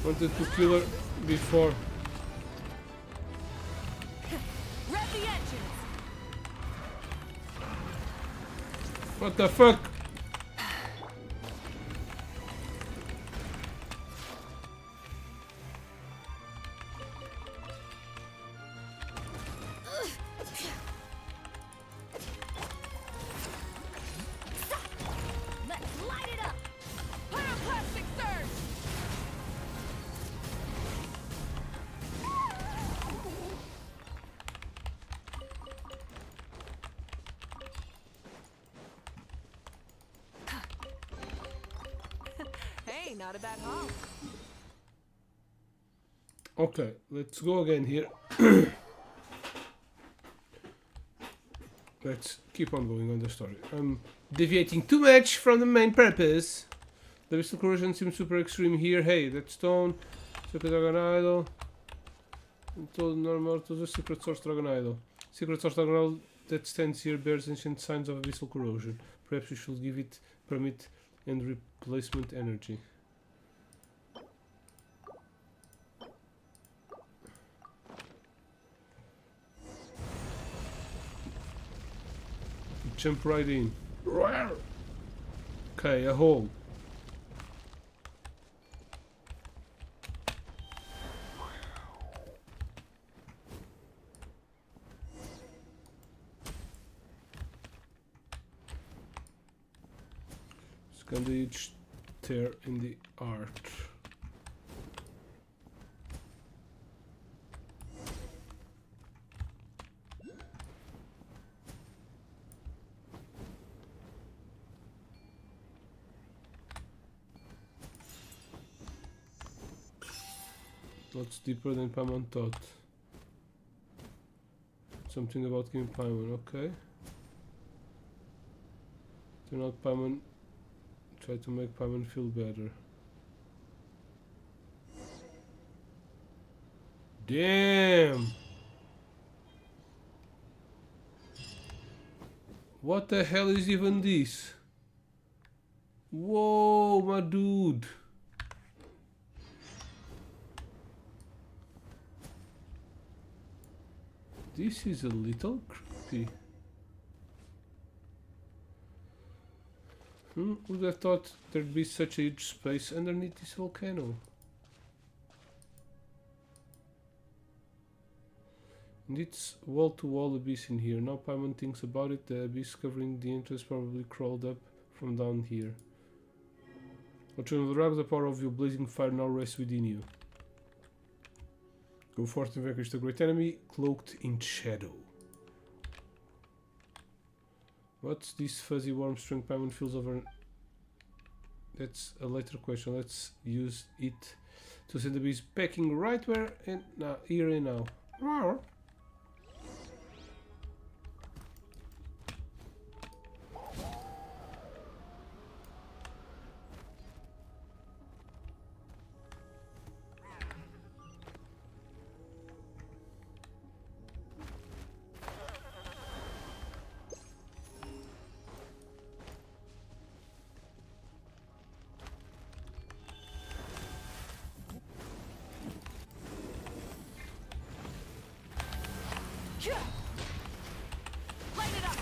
Wanted to kill her before. Rev the engines. What the fuck? Let's light it up. Pyroclastic surge. Hey, not a bad haul. Okay, let's go again here. Let's keep on going on the story. I'm deviating too much from the main purpose. The crystal corrosion seems super extreme here. Hey, that stone, secret dragon idol. Told normal to the secret source dragon idol. Secret source dragon idol that stands here bears ancient signs of abyssal corrosion. Perhaps we should give it permit and replacement energy. Jump right in. Okay, a hole. Scan each tear in the art. Lots deeper than Paimon thought. Something about King Paimon, okay. Turn out Paimon. Try to make Paimon feel better. Damn! What the hell is even this? Whoa, my dude! This is a little creepy. Would have thought there'd be such a huge space underneath this volcano. And it's wall-to-wall abyss in here. Now Paimon thinks about it, the abyss covering the entrance probably crawled up from down here. O children of the rock, the power of your blazing fire now rests within you. Go forth and vanquish the great enemy, cloaked in shadow. What's this fuzzy warm strength Paimon feels over? That's a later question. Let's use it to send the beast packing right where and now, here and now. Rawr. Light it up.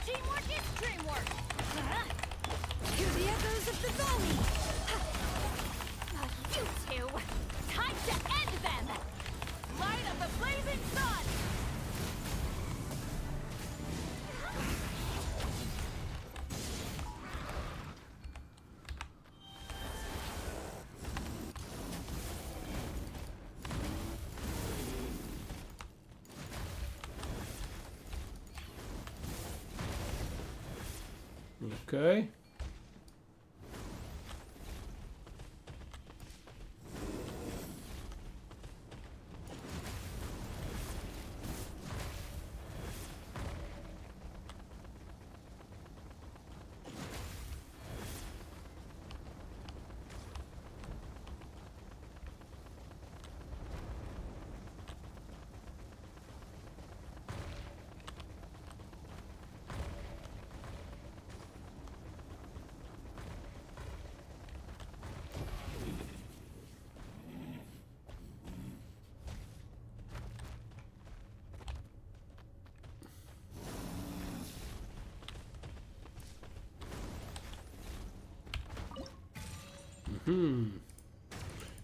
Teamwork is dreamwork. Hear the echoes of the valley. You two, time to end them. Light up the blazing sun. Okay.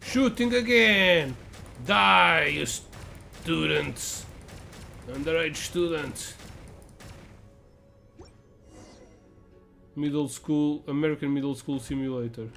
Shooting again! Die, you students! Underage students! Middle school, American middle school simulator.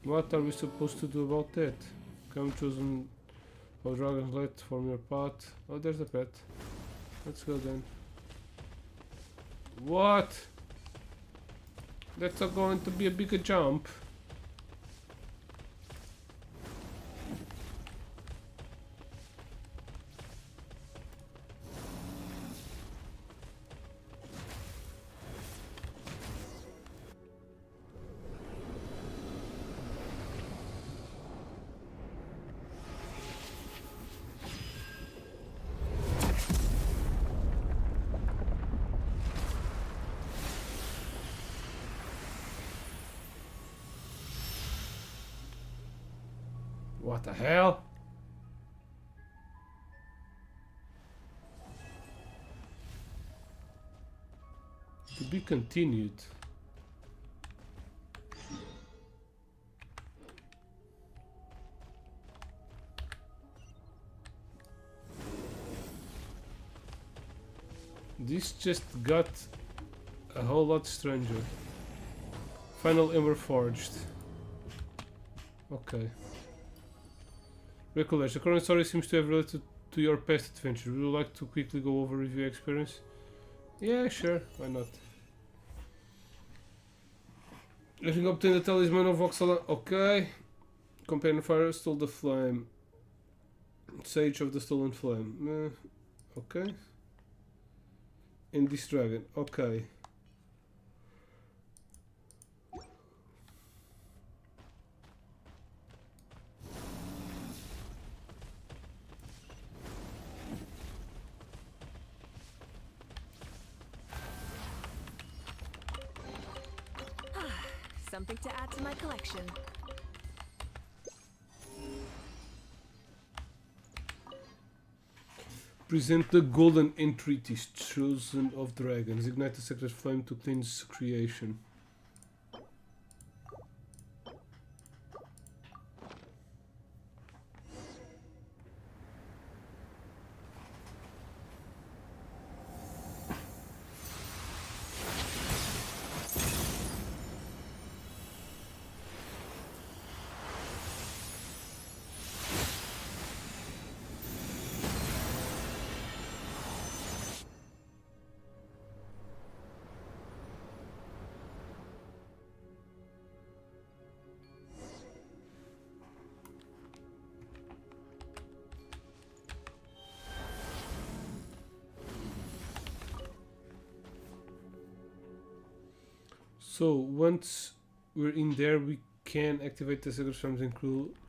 What are we supposed to do about that? Come chosen of dragons, let form your path. Oh, there's a pet. Let's go then. What? That's not going to be a bigger jump. What the hell? To be continued. This just got a whole lot stranger. Final Ember Forged. Okay. Recollection. The current story seems to have related to your past adventure. Would you like to quickly go over review experience? Yeah, sure. Why not? Having obtained the talisman of Voxala. Okay. Companion Fire stole the flame. Sage of the Stolen Flame. Okay. And this dragon. Okay. Something to add to my collection. Present the golden entreaties, chosen of dragons. Ignite the sacred flame to cleanse creation. So once we're in there, we can activate the sacred flames and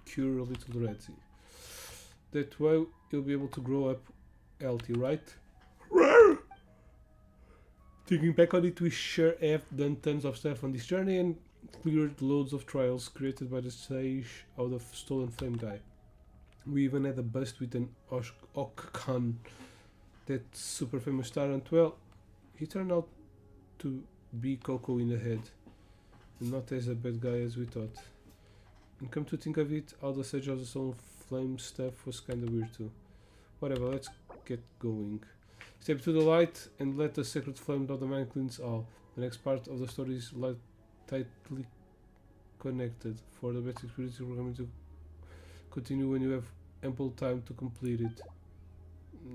cure a little Redzi. That way you'll be able to grow up healthy, right? Thinking back on it, we sure have done tons of stuff on this journey and cleared loads of trials created by the Sage out of Stolen Flame guy. We even had a bust with an Okkan that super famous tyrant. Well, he turned out to be Coco in the head, and not as a bad guy as we thought. And come to think of it, all the Sage of the Soul Flame stuff was kinda weird too. Whatever, let's get going. Step to the light and let the sacred flame automatically cleanse all. The next part of the story is tightly connected. For the best experience, you're going to continue when you have ample time to complete it.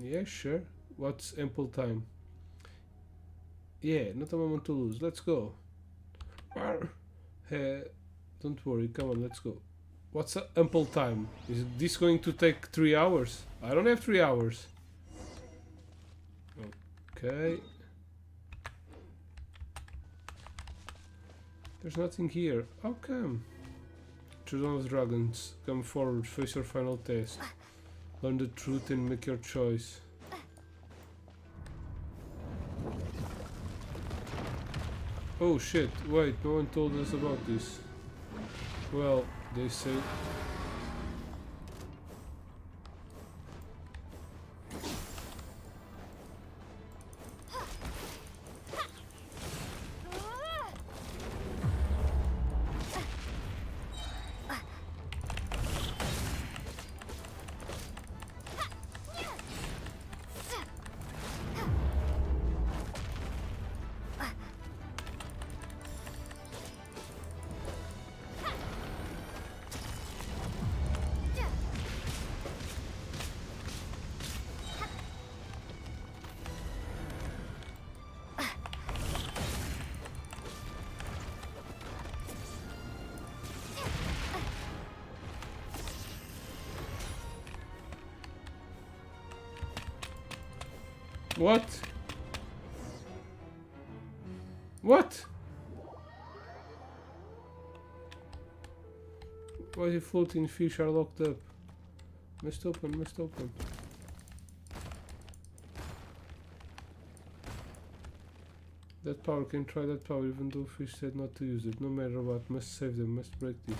Yeah, sure. What's ample time? Yeah, not a moment to lose. Let's go. Don't worry, come on, let's go. What's ample time? Is this going to take 3 hours? I don't have 3 hours. Okay. There's nothing here. How come? Children of Dragons, come forward, face your final test. Learn the truth and make your choice. Oh shit, wait, no one told us about this. Well, they say... What? What? Why the floating fish are locked up? Must open, must open. That power can try that power even though fish said not to use it. No matter what, must save them, must break this.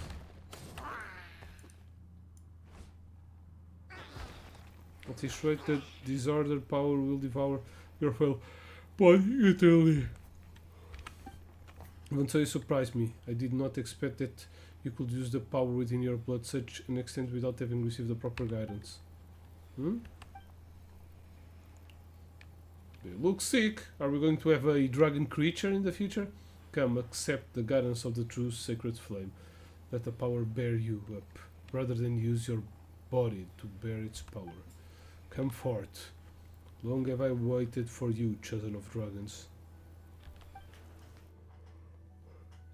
It is right that disordered power will devour your whole body eternally. Even so, you surprised me. I did not expect that you could use the power within your blood such an extent without having received the proper guidance. You look sick. Are we going to have a dragon creature in the future? Come, accept the guidance of the true sacred flame. Let the power bear you up, rather than use your body to bear its power. Come forth. Long have I waited for you, children of dragons.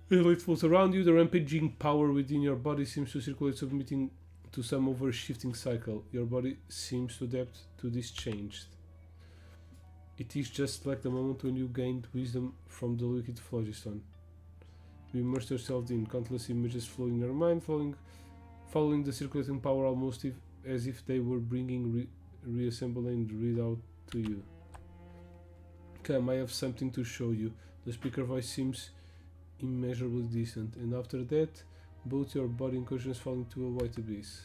The light flows around you. The rampaging power within your body seems to circulate, submitting to some over-shifting cycle. Your body seems to adapt to this change. It is just like the moment when you gained wisdom from the liquid phlogiston. You immerse yourself in countless images flow in your mind, following the circulating power almost as if they were bringing reassemble and read out to you. Come, I have something to show you. The speaker voice seems immeasurably distant, and after that, both your body and consciousness fall into a white abyss.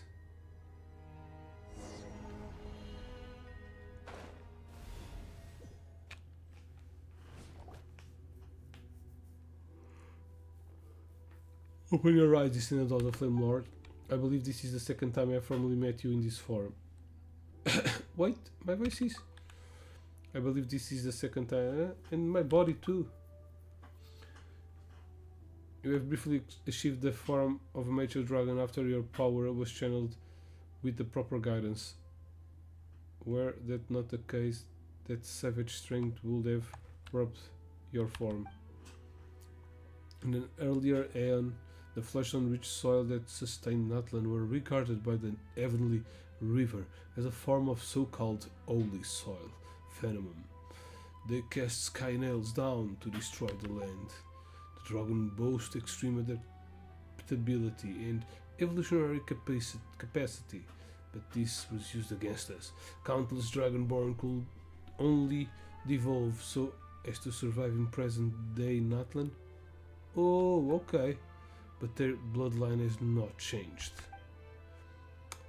Open your eyes, descendant of the Flame Lord. I believe this is the second time I have formally met you in this form. Wait, my voice is... I believe this is the second time, and my body too. You have briefly achieved the form of a mature dragon after your power was channeled with the proper guidance. Were that not the case, that savage strength would have robbed your form. In an earlier aeon, the flesh-on-rich soil that sustained Natlan were regarded by the heavenly river as a form of so-called holy soil phenomenon. They cast sky nails down to destroy the land. The dragon boasts extreme adaptability and evolutionary capacity, but this was used against us. Countless dragonborn could only devolve so as to survive in present-day Natlan. Oh, okay, but their bloodline has not changed.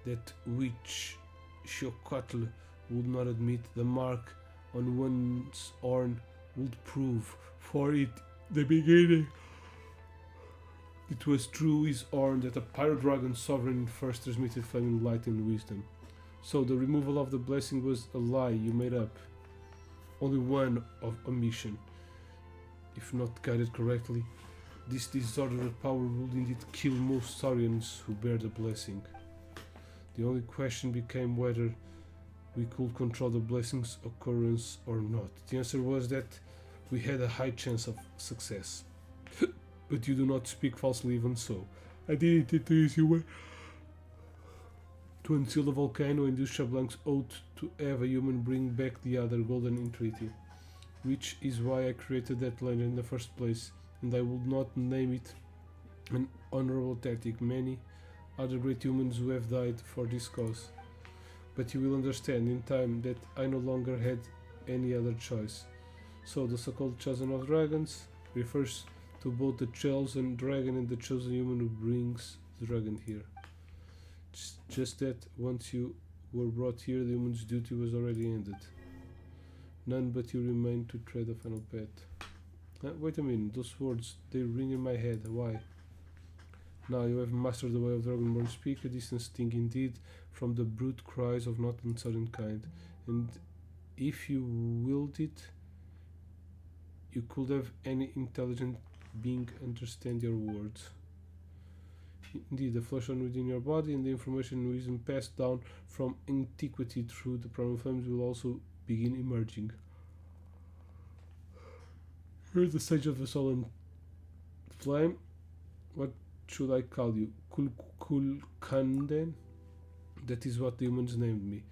That witch Xiocatl would not admit the mark on one's horn would prove, for it the beginning. It was through his horn that a pyro dragon sovereign first transmitted flaming light and wisdom. So the removal of the blessing was a lie you made up. Only one of omission. If not guided correctly, this disordered power would indeed kill most saurians who bear the blessing. The only question became whether we could control the blessing's occurrence or not. The answer was that we had a high chance of success. But you do not speak falsely even so. I did it the easy way. To unseal the volcano, induce Chablanc's oath to have a human bring back the other golden entreaty. Which is why I created that land in the first place, and I would not name it an honorable tactic. Many other great humans who have died for this cause. But you will understand in time that I no longer had any other choice. So the so-called chosen of dragons refers to both the chosen dragon and the chosen human who brings the dragon here. Just that once you were brought here, the human's duty was already ended. None but you remain to tread the final path. Wait a minute, those words, they ring in my head. Why? Now you have mastered the way of Dragonborn speak, a distant thing indeed from the brute cries of not uncertain kind. And if you willed it, you could have any intelligent being understand your words. Indeed, the flesh on within your body and the information and wisdom passed down from antiquity through the primal flames will also begin emerging. Here is the sage of the soul flame. What should I call you? Kulkanden? That is what the humans named me.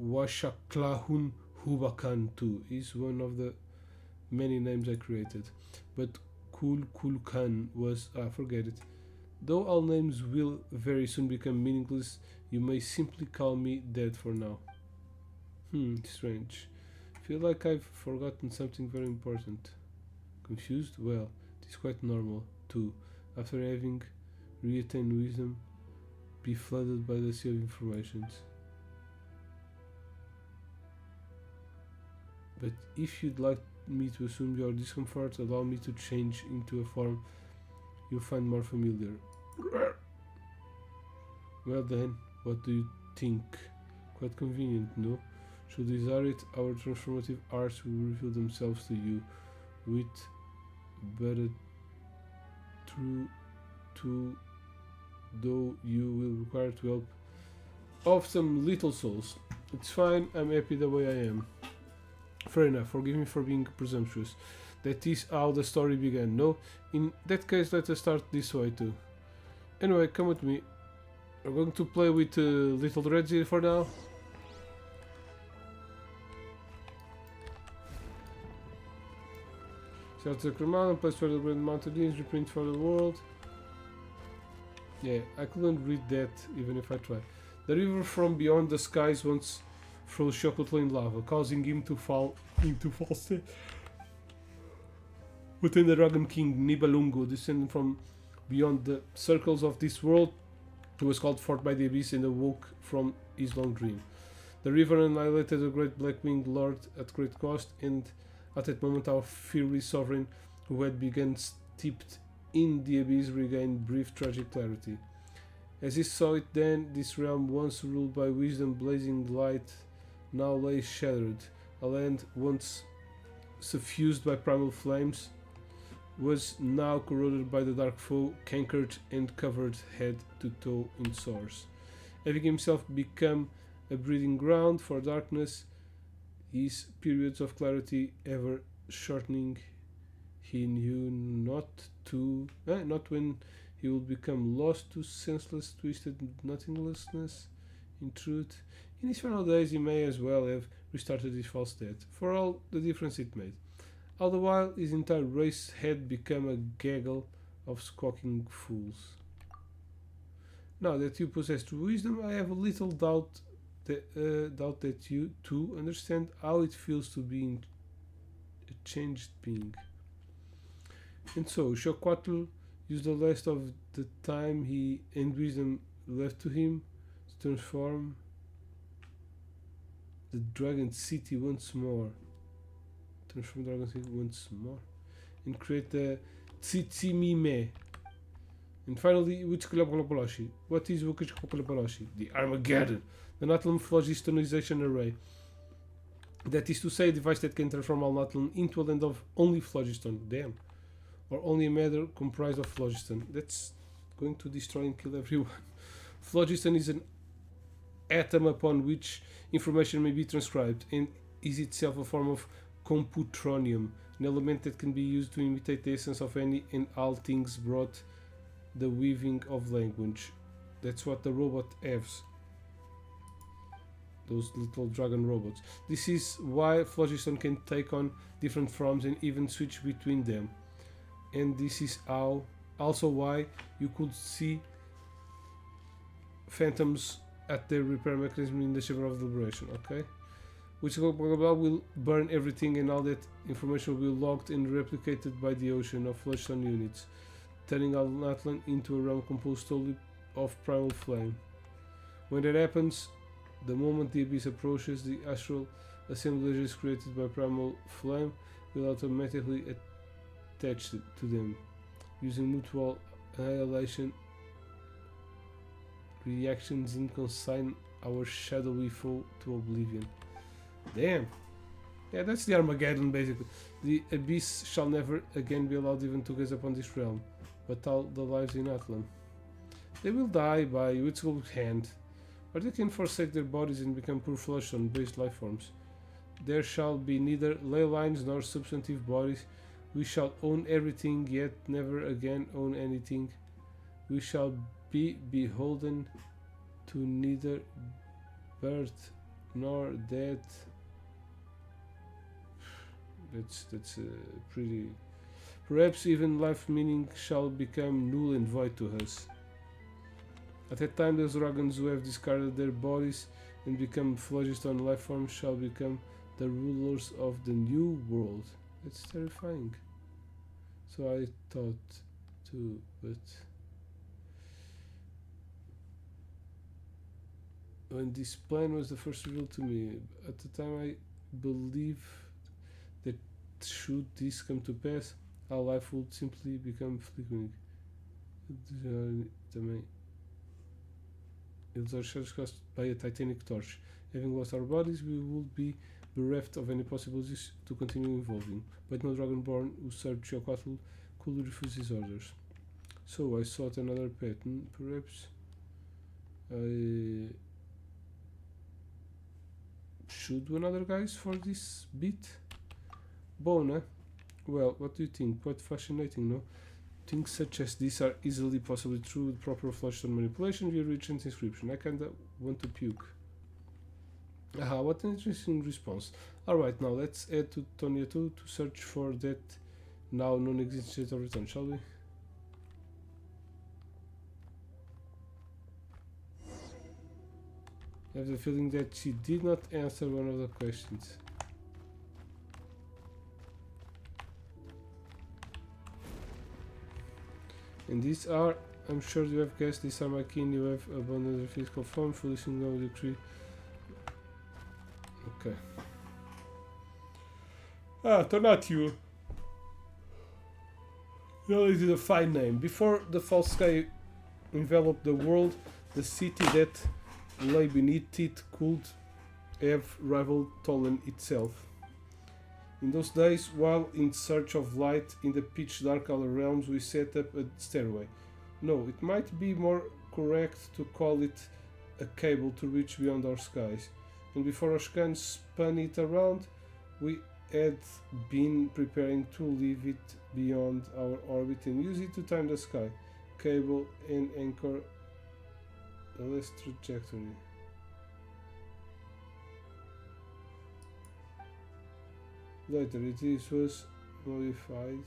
Washaklahun Hubakan too is one of the many names I created. But Kulkulkan was, forget it. Though all names will very soon become meaningless, you may simply call me that for now. Strange. Feel like I've forgotten something very important. Confused? Well, it is quite normal, too. After having reattained wisdom, be flooded by the sea of informations. But if you'd like me to assume your discomfort, allow me to change into a form you'll find more familiar. Well then, what do you think? Quite convenient, no? Should desire it, our transformative arts will reveal themselves to you with better to though you will require to help of some little souls. It's fine, I'm happy the way I am. Fair enough, forgive me for being presumptuous. That is how the story began, no? In that case, let us start this way too. Anyway, come with me. We're going to play with Little Reds here for now. Start the Mountain, place where the Grand Mountain is, reprint for the world. Yeah, I couldn't read that even if I tried. The river from beyond the skies once froze chocolate in lava, causing him to fall into false state. Within the Dragon King Nibelungo, descended from beyond the circles of this world, who was called forth by the abyss and awoke from his long dream. The river annihilated the great black-winged lord at great cost, and at that moment our fiery sovereign, who had begun steeped in the abyss, regained brief tragic clarity. As he saw it then, this realm once ruled by wisdom, blazing light, now lay shattered. A land once suffused by primal flames was now corroded by the dark foe, cankered and covered head to toe in sores. Having himself become a breeding ground for darkness, his periods of clarity ever shortening, he knew not when he would become lost to senseless, twisted nothingnessness. In truth, in his final days he may as well have restarted his false state, for all the difference it made. All the while, his entire race had become a gaggle of squawking fools. Now that you possess true wisdom, I have a little doubt that you, too, understand how it feels to be a changed being. And so, Xochitl used the last of the time he and wisdom left to him to transform the Dragon City once more. Transform Dragon City once more. And create the Tsitsimime. And finally, Witchkalapalapalashi. What is Witchkalapalapalashi? The Armageddon. The Natlan phlogistonization array. That is to say, a device that can transform all Natlan into a land of only phlogiston. Damn. Or only a matter comprised of phlogiston. That's going to destroy and kill everyone. Phlogiston is an atom upon which information may be transcribed and is itself a form of computronium, an element that can be used to imitate the essence of any and all things brought the weaving of language. That's what the robot has. Those little dragon robots. This is why phlogiston can take on different forms and even switch between them. And this is how also why you could see phantoms at their repair mechanism in the Chamber of Liberation, okay? Which will burn everything and all that information will be logged and replicated by the ocean of phlogiston units, turning all Natlan into a realm composed solely of primal flame. When that happens, the moment the abyss approaches, the astral assemblages created by primal flame will automatically attach to them, using mutual annihilation reactions and consign our shadowy foe to oblivion. Damn. Yeah, that's the Armageddon basically. The abyss shall never again be allowed even to gaze upon this realm, but all the lives in Atlan. They will die by Witzgold's hand, or they can forsake their bodies and become pure phlogiston-based life forms. There shall be neither ley lines nor substantive bodies. We shall own everything, yet never again own anything. We shall be beholden to neither birth nor death. That's pretty. Perhaps even life meaning shall become null and void to us. At that time, those dragons who have discarded their bodies and become phlogiston life forms shall become the rulers of the new world. That's terrifying. So I thought too, but when this plan was the first revealed to me, at the time I believe that should this come to pass, our life would simply become flickering. Eles are charged by a titanic torch. Having lost our bodies, we would be bereft of any possibilities to continue evolving. But no dragonborn who served Chiokotl could refuse his orders. So I sought another pattern. Perhaps I should do another guys for this bit. Bone, well, what do you think? Quite fascinating, no? Things such as this are easily possibly true with proper phlogiston manipulation via regent inscription. I kinda want to puke. Aha, what an interesting response. Alright, now let's add to Tonya 2 to search for that now non-existent state of return, shall we? I have the feeling that she did not answer one of the questions. And these are, I'm sure you have guessed, these are my kin. You have abundant physical form, fully single decree. Okay. Ah, Tonatiuh. Well, it is a fine name. Before the false sky enveloped the world, the city that lay beneath it could have rivaled Tolan itself. In those days, while in search of light in the pitch dark outer realms, we set up a stairway. No, it might be more correct to call it a cable to reach beyond our skies. And before Oshkan spun it around, we had been preparing to leave it beyond our orbit and use it to time the sky, cable and anchor a less trajectory. Later it was modified.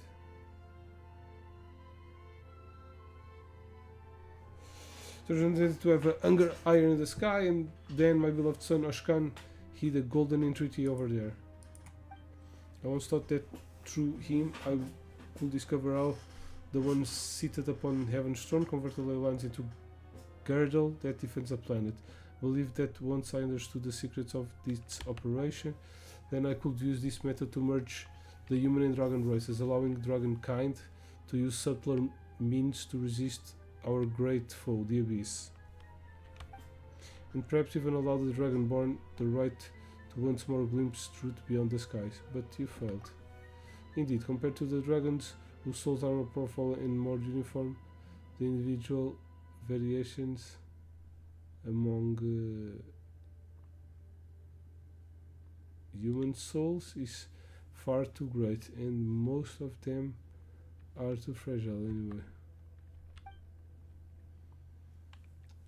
So we intended to have an anger iron in the sky, and then my beloved son Oshkan hid a golden entreaty over there. I once thought that through him I could discover how the one seated upon heaven's throne converted ley lines into girdle that defends a planet. Believe that once I understood the secrets of this operation, then I could use this method to merge the human and dragon races, allowing dragonkind to use subtler means to resist our great foe, the Abyss. And perhaps even allow the Dragonborn the right to once more glimpse truth beyond the skies. But you failed. Indeed, compared to the dragons whose souls are more powerful and more uniform, the individual variations among human souls is far too great, and most of them are too fragile anyway.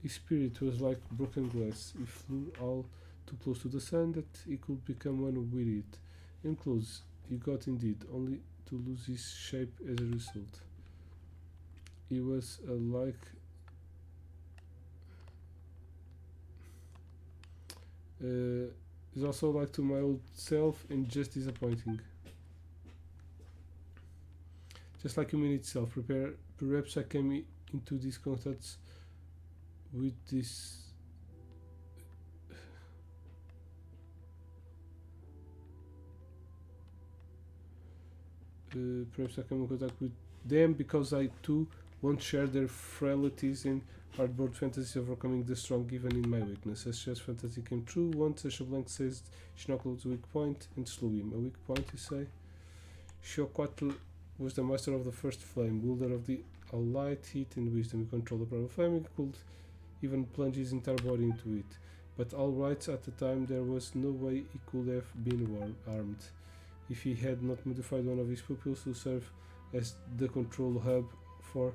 His spirit was like broken glass. He flew all too close to the sun that he could become one with it. And close he got indeed, only to lose his shape as a result. He was he's also like to my old self and just disappointing. Just like human itself, perhaps I came into these contacts with this perhaps I come in contact with them because I too won't share their frailties and hardboard fantasies overcoming the strong even in my weakness. As chess fantasy came true, once Shablanc says Shinoklo's weak point and slew him. A weak point, you say? Shoquatl was the master of the first flame, wielder of the all light, heat and wisdom. He controlled the power of flame, he could even plunge his entire body into it. But all rights at the time there was no way he could have been armed if he had not modified one of his pupils to serve as the control hub for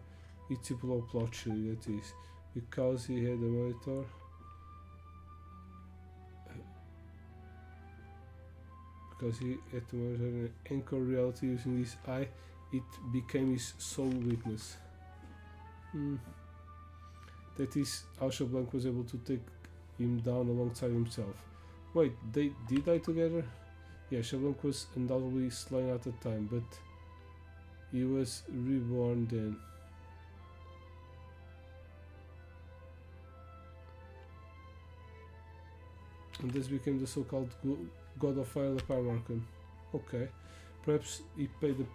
its plotchery, that is, because he had a monitor because he had to monitor and anchor reality using his eye, it became his sole weakness. That is how Shablanc was able to take him down alongside himself. Wait, they did die together? Yeah, Shablanc was undoubtedly slain at the time, but he was reborn then. And this became the so-called God of Fire, the Primarchan. Okay, perhaps he paid the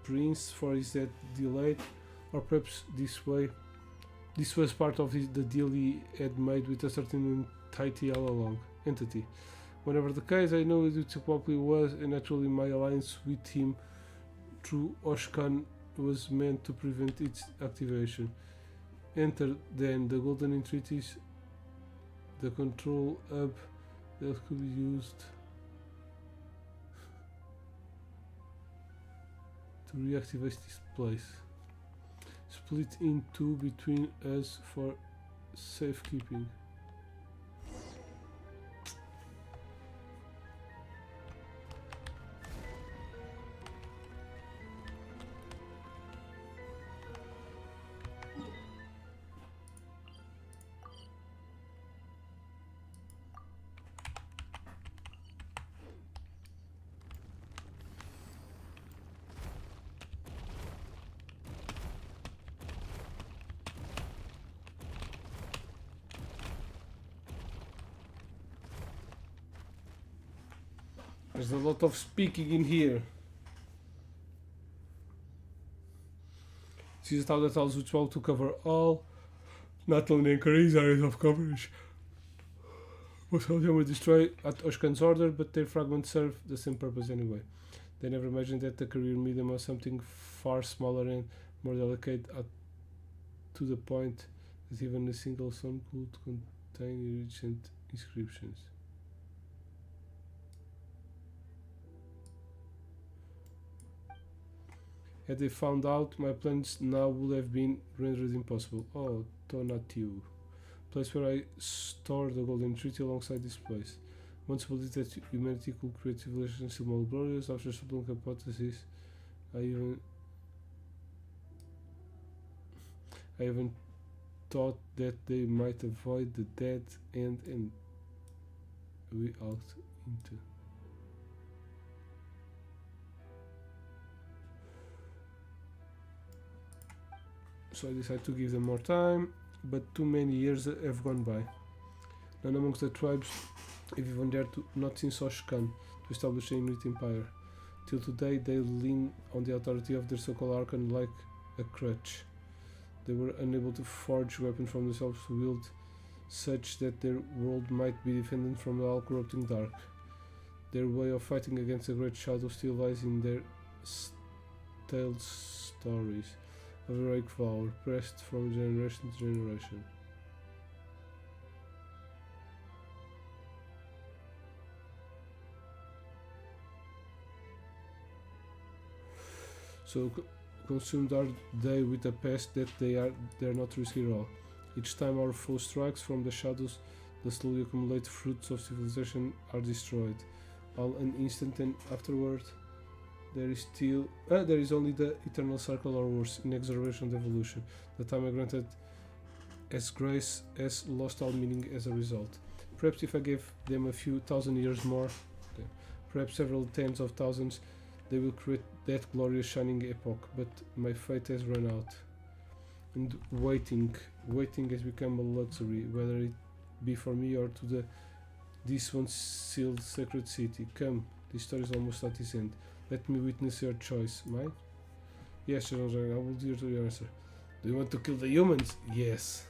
prince for his death delayed, or perhaps this was part of the deal he had made with a certain entity. Whenever the case, I know it probably was, and naturally my alliance with him through Oshkan was meant to prevent its activation. Enter then the Golden Entreaties, the control hub that could be used to reactivate this place. Split in two between us for safekeeping. There's a lot of speaking in here. This is how that allows Witch to cover all, not only encourage areas of coverage, but also will destroy at Oshkan's order, but their fragments serve the same purpose anyway. They never imagined that the career medium was something far smaller and more delicate to the point that even a single song could contain ancient inscriptions. Had they found out, my plans now would have been rendered impossible. Oh, Tonatiuh. Place where I store the Golden Treaty alongside this place. Once believed that humanity could create civilizations still more glorious, after Shablanc hypothesis, I even thought that they might avoid the dead end and we out into. So I decided to give them more time, but too many years have gone by. None amongst the tribes have even dared to, not since Oshkan, to establish a unit empire. Till today, they lean on the authority of their so-called Archon like a crutch. They were unable to forge weapons from themselves to wield such that their world might be defended from the all-corrupting dark. Their way of fighting against the great shadow still lies in their tale stories of heroic valor, passed from generation to generation. So consumed are they with a past that they dare not risk at all. Each time our foe strikes from the shadows, the slowly accumulated fruits of civilization are destroyed. All an instant, and afterward there is only the eternal cycle, or worse, inexorable evolution. The time I granted as grace has lost all meaning as a result. Perhaps if I gave them a few thousand years more, perhaps several tens of thousands, they will create that glorious shining epoch, but my fate has run out. And waiting has become a luxury, whether it be for me or to this once sealed sacred city. Come, this story is almost at its end. Let me witness your choice. Mine? Yes, Sir, I will adhere to your answer. Do you want to kill the humans? Yes.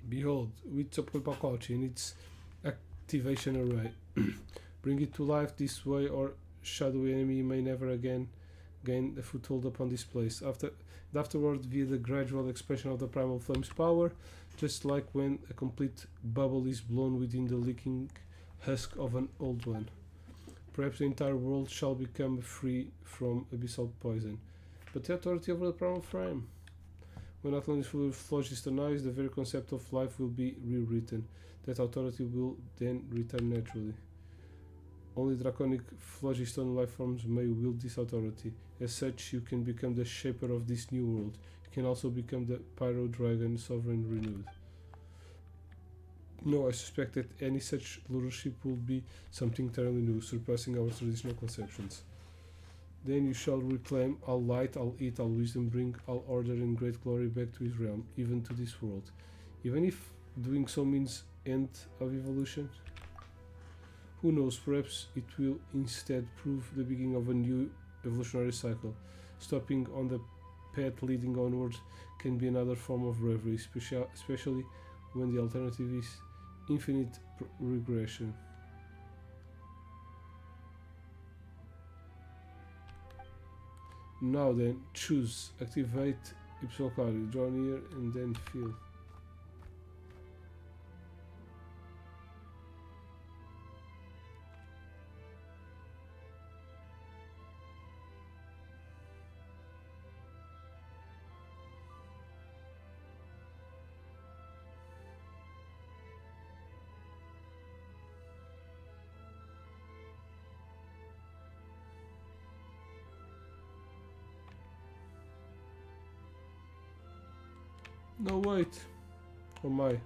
Behold, with Sopport in its activation array. Bring it to life this way, or shadowy enemy may never again gain a foothold upon this place. Afterward, via the gradual expansion of the primal flame's power, just like when a complete bubble is blown within the leaking husk of an old one. Perhaps the entire world shall become free from abyssal poison. But the authority over the primal flame. When Atlantis fully phlogistonized, the very concept of life will be rewritten. That authority will then return naturally. Only draconic phlogiston life forms may wield this authority. As such, you can become the shaper of this new world. You can also become the Pyro Dragon Sovereign Renewed. No, I suspect that any such rulership will be something entirely new, surpassing our traditional conceptions. Then you shall reclaim all light, all heat, all wisdom, bring all order and great glory back to his realm, even to this world. Even if doing so means end of evolution? Who knows, perhaps it will instead prove the beginning of a new evolutionary cycle. Stopping on the path leading onwards can be another form of bravery, especially when the alternative is infinite regression. Now then, choose, activate Ipsocari, draw near and then feel. No, wait. Oh my.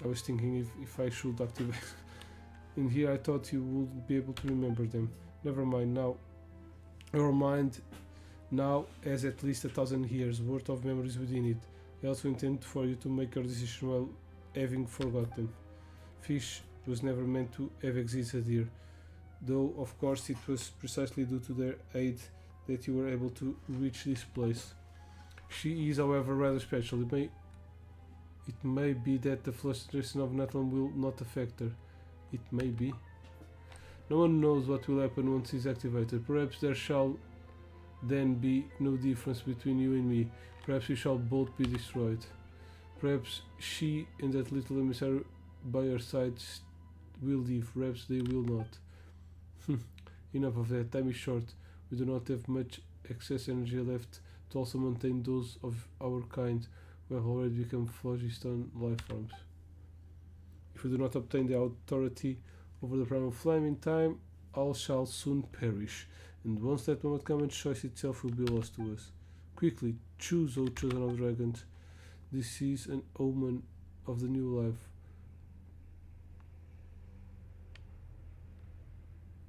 I was thinking if I should activate. In here I thought you would be able to remember them. Never mind now. Your mind now has at least 1,000 years worth of memories within it. I also intend for you to make your decision while having forgotten. Fish was never meant to have existed here. Though of course it was precisely due to their aid that you were able to reach this place. She is, however, rather special. It may be that the frustration of Natlan will not affect her. It may be. No one knows what will happen once it's activated. Perhaps there shall then be no difference between you and me. Perhaps we shall both be destroyed. Perhaps she and that little emissary by her side will live. Perhaps they will not. Enough of that. Time is short. We do not have much excess energy left to also maintain those of our kind who have already become phlogiston life forms. If we do not obtain the authority over the primal flame in time, all shall soon perish, and once that moment comes, choice itself will be lost to us. Quickly, choose, O chosen of dragons. This is an omen of the new life.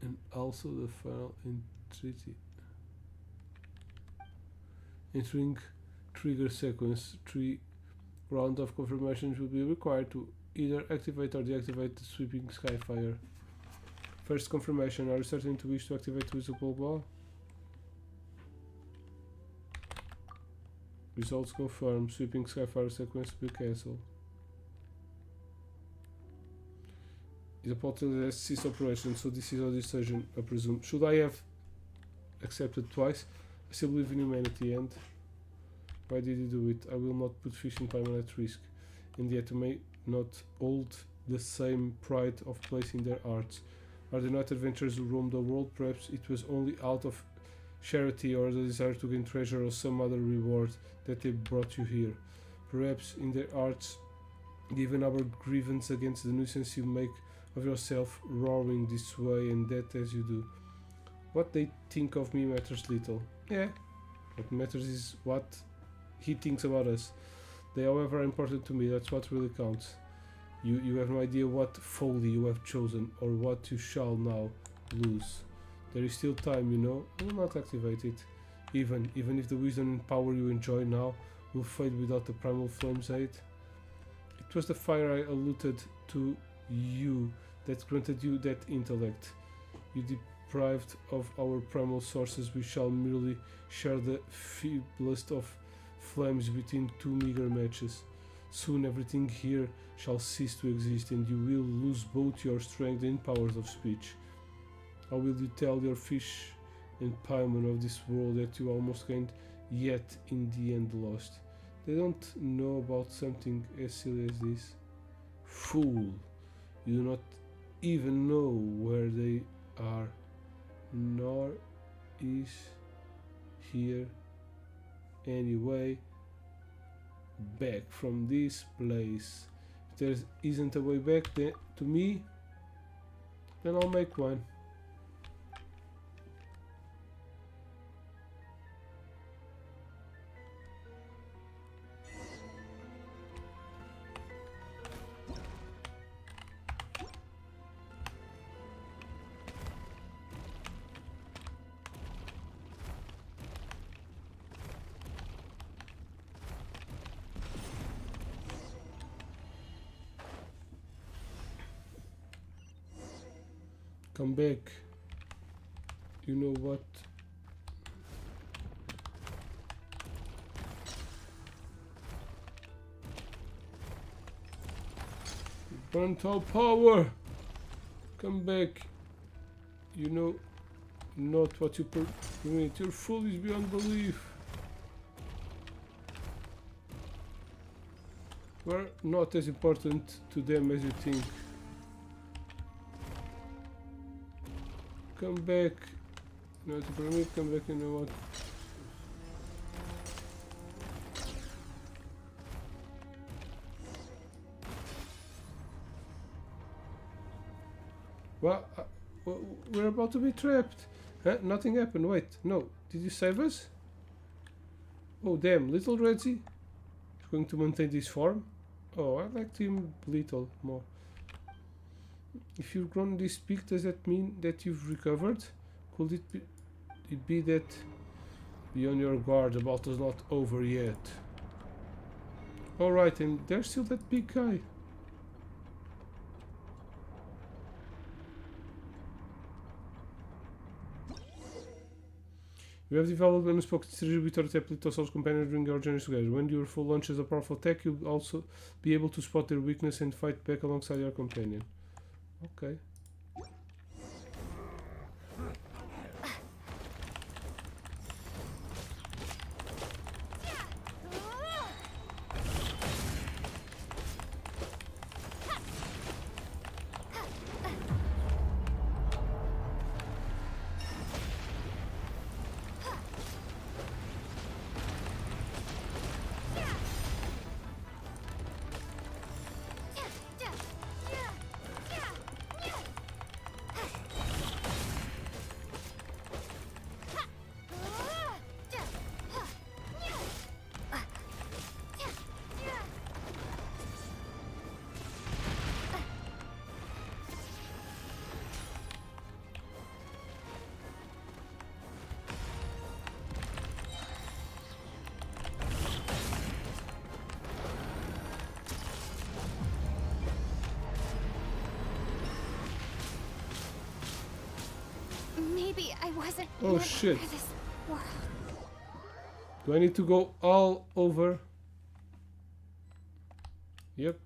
And also the final entreaty. Entering trigger sequence, 3 rounds of confirmations will be required to either activate or deactivate the sweeping skyfire. First confirmation, are you certain to wish to activate visible wall? Results confirmed, sweeping skyfire sequence to be cancelled. The portal has ceased operation, so this is our decision, I presume. Should I have accepted twice? I still believe in humanity, and why did he do it? I will not put fishing time at risk, and yet I may not hold the same pride of placing their hearts. Are they not adventurers who roam the world? Perhaps it was only out of charity or the desire to gain treasure or some other reward that they brought you here. Perhaps in their hearts, given our grievance against the nuisance you make of yourself roaring this way and that as you do. What they think of me matters little. Yeah, what matters is what he thinks about us. They, however, are important to me. That's what really counts. You have no idea what folly you have chosen or what you shall now lose. There is still time, you know. I will not activate it. Even if the wisdom and power you enjoy now will fade without the primal flame's aid. It was the fire I alluded to you that granted you that intellect. You deprived of our primal sources, we shall merely share the feeblest of flames between 2 meager matches. Soon everything here shall cease to exist, and you will lose both your strength and powers of speech. How will you tell your fish and piemen of this world that you almost gained, yet in the end lost? They don't know about something as silly as this. Fool! You do not even know where they are, nor is here anyway back from this place. If there isn't a way back to me, then I'll make one. Come back. You know what? Burnt all power. Come back. You know not what you permit. You're foolish beyond belief. We're not as important to them as you think. Come back. No to permit, come back, you know what? We're about to be trapped. Huh? Nothing happened. Wait, no. Did you save us? Oh damn, little Redzi is going to maintain this form? Oh, I liked him little more. If you've grown this big, does that mean that you've recovered? Could it be that be on your guard, the battle's not over yet? Alright, and there's still that big guy. You have developed an unspoken strategy with your little soul's companions during your journeys together. When your foe launches a powerful attack, you'll also be able to spot their weakness and fight back alongside your companion. Okay. maybe I wasn't Oh, meant shit. for this world. Do I need to go all over? Yep.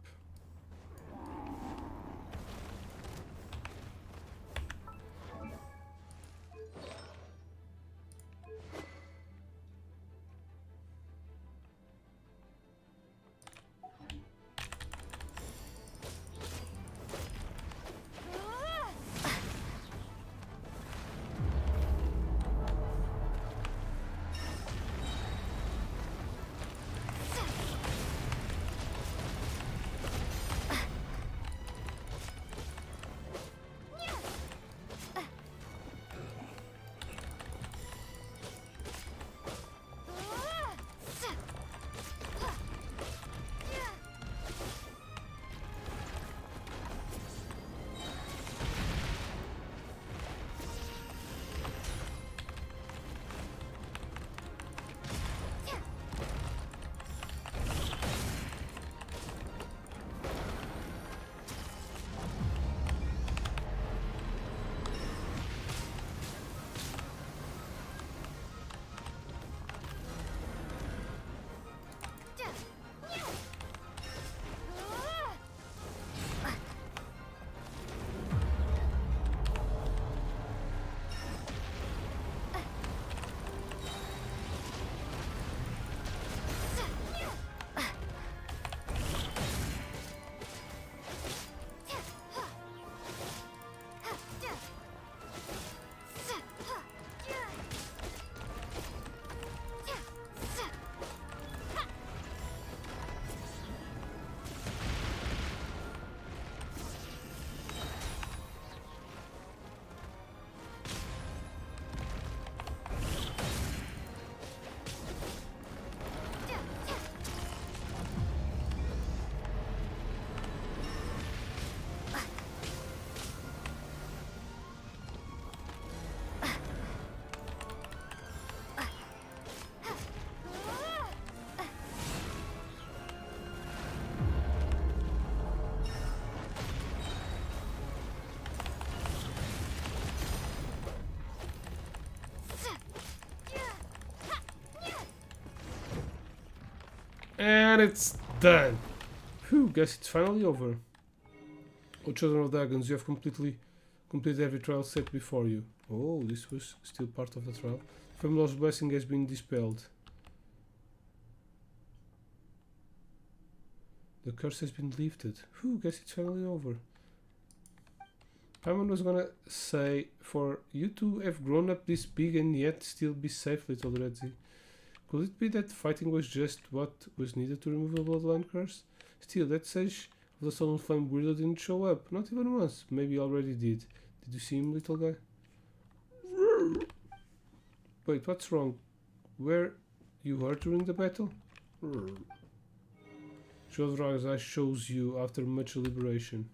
And it's done. Phew, guess it's finally over. O Children of Dragons, you have completed every trial set before you. Oh, this was still part of the trial. Family's blessing has been dispelled. The curse has been lifted. Whew, guess it's finally over. Paimon was gonna say, for you to have grown up this big and yet still be safe, little Redzi. Could it be that fighting was just what was needed to remove the bloodline curse? Still, that sage of the Sullen Flame weirdo didn't show up. Not even once. Maybe already did. Did you see him, little guy? Wait, what's wrong? Were you hurt during the battle? Shodra's I chose you after much deliberation.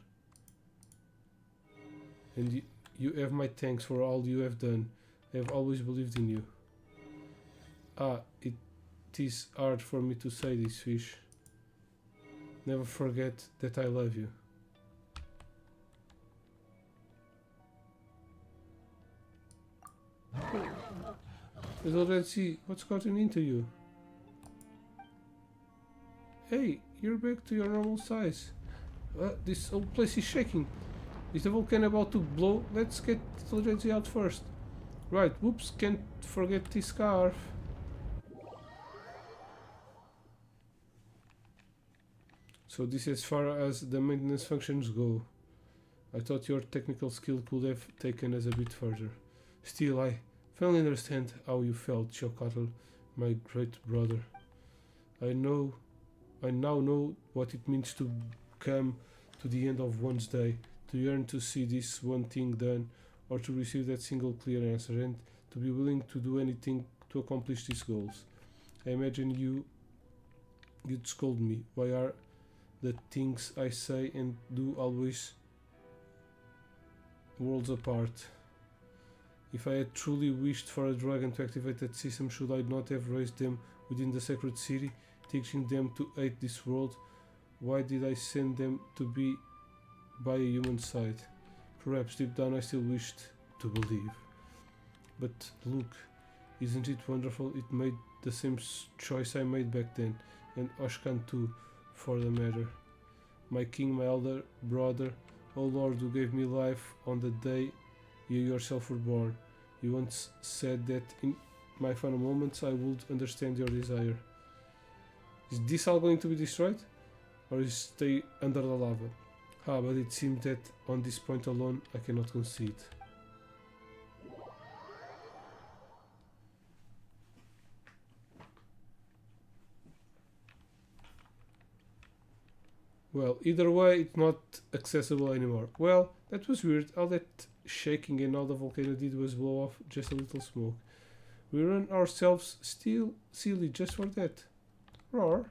And you have my thanks for all you have done. I have always believed in you. Ah, it is hard for me to say this, fish. Never forget that I love you. Little Red Sea, what's gotten into you? Hey, you're back to your normal size. This whole place is shaking. Is the volcano about to blow? Let's get Little Red Sea out first. Right, whoops, can't forget this scarf. So this is as far as the maintenance functions go. I thought your technical skill could have taken us a bit further. Still, I finally understand how you felt, Chocotl, my great brother. I now know what it means to come to the end of one's day, to yearn to see this one thing done, or to receive that single clear answer, and to be willing to do anything to accomplish these goals. I imagine you'd scold me. Why are the things I say and do always worlds apart? If I had truly wished for a dragon to activate that system, should I not have raised them within the sacred city, teaching them to hate this world? Why did I send them to be by a human side? Perhaps deep down I still wished to believe. But look, isn't it wonderful? It made the same choice I made back then, and Oshkan too, for the matter. My king, my elder brother, O Lord, who gave me life on the day you yourself were born. You once said that in my final moments I would understand your desire. Is this all going to be destroyed? Or is it stay under the lava? Ah, but it seems that on this point alone I cannot concede. Well, either way, it's not accessible anymore. Well, that was weird. All that shaking and all the volcano did was blow off just a little smoke. We ran ourselves still silly just for that. Roar.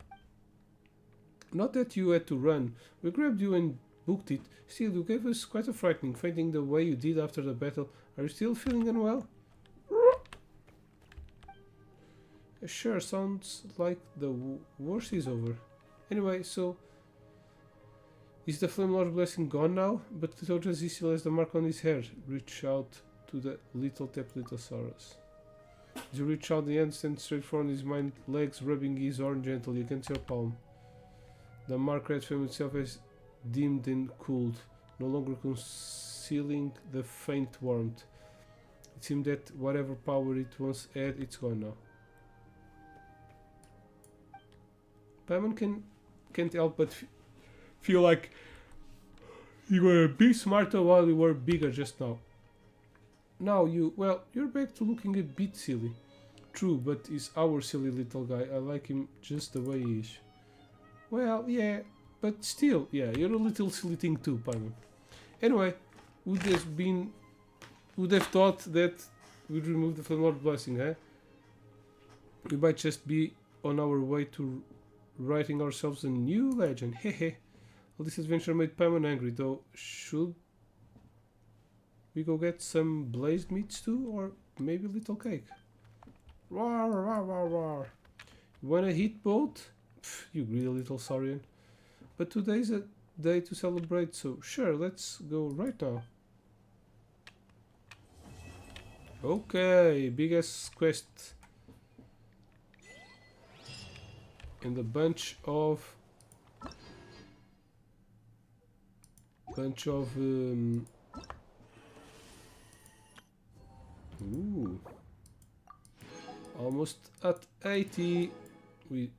Not that you had to run. We grabbed you and booked it. Still, you gave us quite a frightening, fainting the way you did after the battle. Are you still feeling unwell? Sure, sounds like the worst is over. Anyway, so... Is the Flame Lord blessing gone now? But Cleotas still has the mark on his hair. Reach out to the little Teplitosaurus. As you reach out, the hand stands straight forward, his mind legs rubbing his horn gently against your palm. The mark red flame itself has dimmed and cooled, no longer concealing the faint warmth. It seemed that whatever power it once had, it's gone now. Paimon can't help but feel like you were a bit smarter while you were bigger just now. Now you're back to looking a bit silly. True, but he's our silly little guy. I like him just the way he is. Well, yeah, but still, yeah, you're a little silly thing too, Paimon. Anyway, would have thought that we'd remove the Flame Lord blessing, eh? We might just be on our way to writing ourselves a new legend. Hehe. Well, this adventure made Paimon angry, though. Should we go get some blazed meats too, or maybe a little cake? Roar, roar, roar, roar. You wanna hit both? Pff, you greedy little saurian. But today's a day to celebrate, so sure, let's go right now. Okay, biggest quest. And a bunch of ooh, almost at 80. We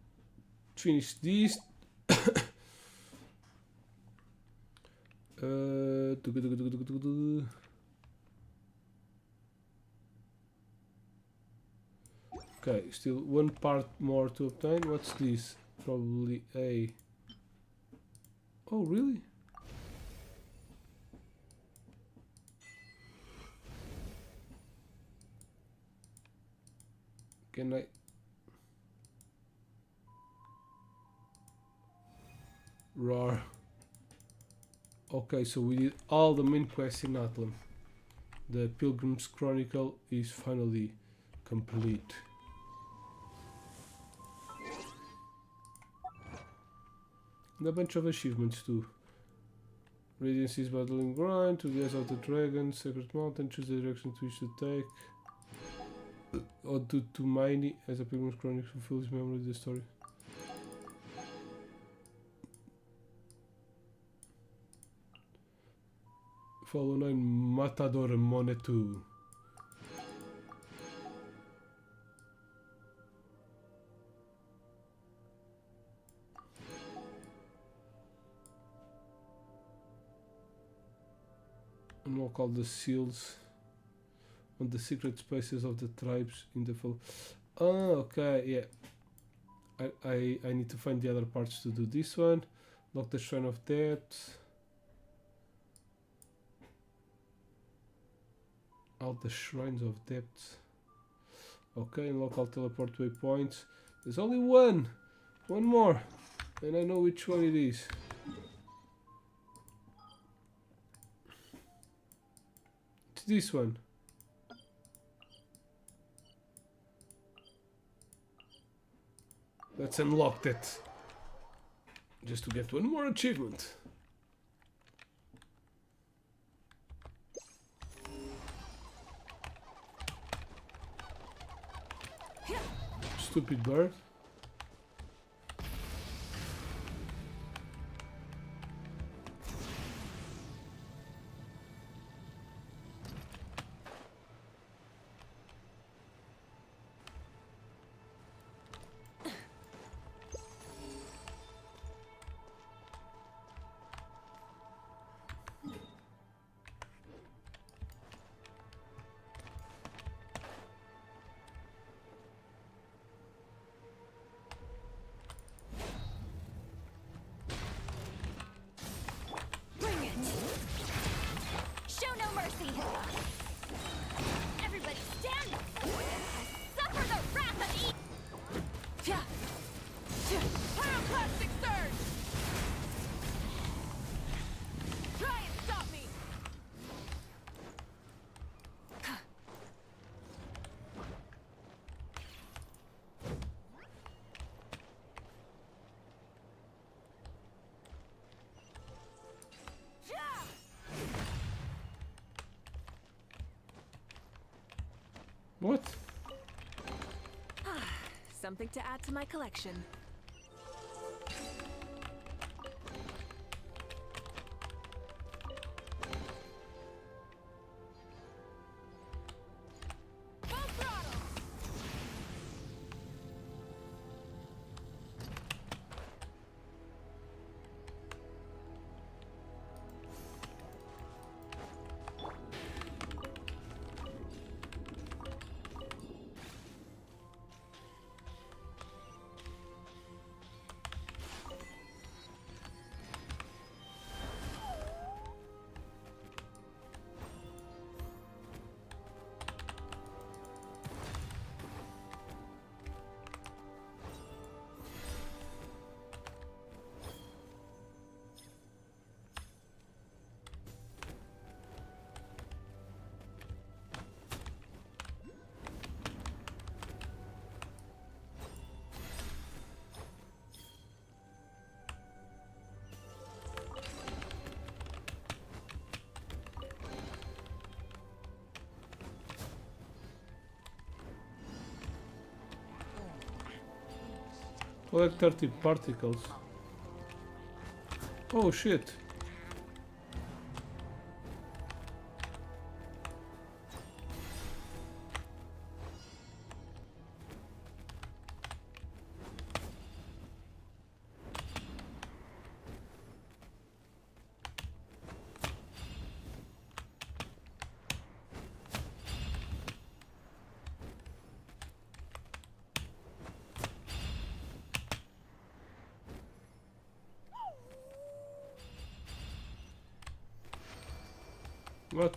finished this. Okay, still one part more to obtain. What's this? Probably a... Oh, really? Can I... Roar. Okay, so we did all the main quests in Atlan. The Pilgrim's Chronicle is finally complete. And a bunch of achievements too. Radiance's battling grind, to the eyes of the dragon, Sacred Mountain, choose the direction to which to take. Or to Miney as a Pilgrim's Chronicle fulfills memory of the story. Follow 9 Matador Monetu. Unlock all the seals on the secret spaces of the tribes in the fall. Oh, okay, yeah. I need to find the other parts to do this one. Lock the Shrine of Depth. All the Shrines of Depth. Okay, unlock all teleport waypoints. There's only one! One more! And I know which one it is. It's this one. Let's unlock that. Just to get one more achievement. Stupid bird. Bring it! Show no mercy! Everybody stand up! Suffer the wrath of E! Pyroclastic surge! Try and stop me! What? Something to add to my collection. Full throttle! Collect 30 particles. Oh shit. What?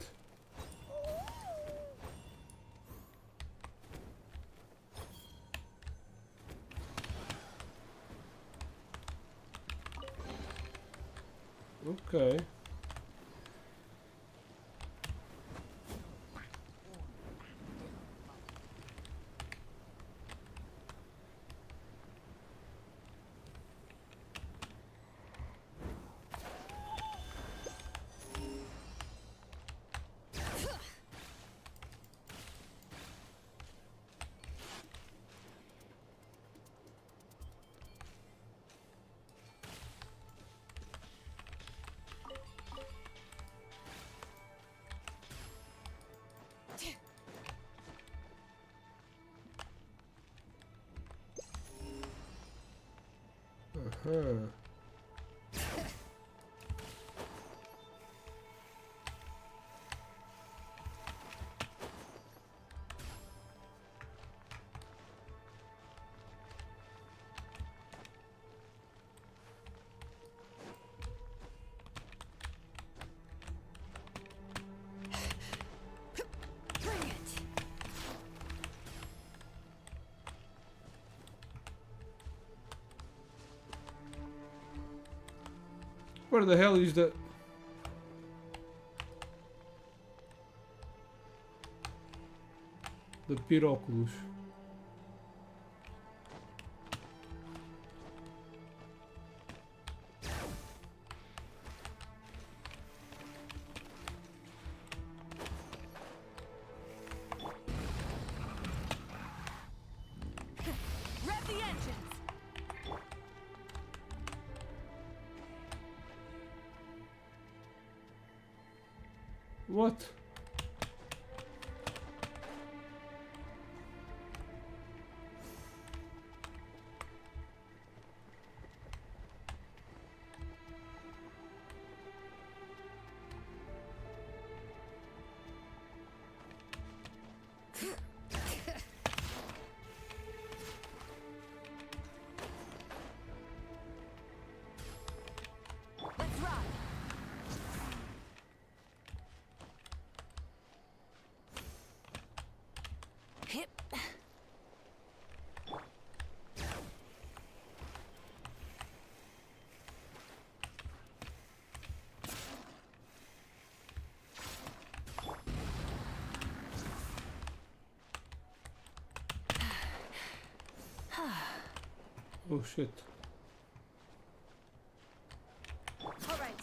Okay. Huh. Bring it! Where the hell is the... The Pyroculus? What? Let's rock. Hip. Oh shit. All right.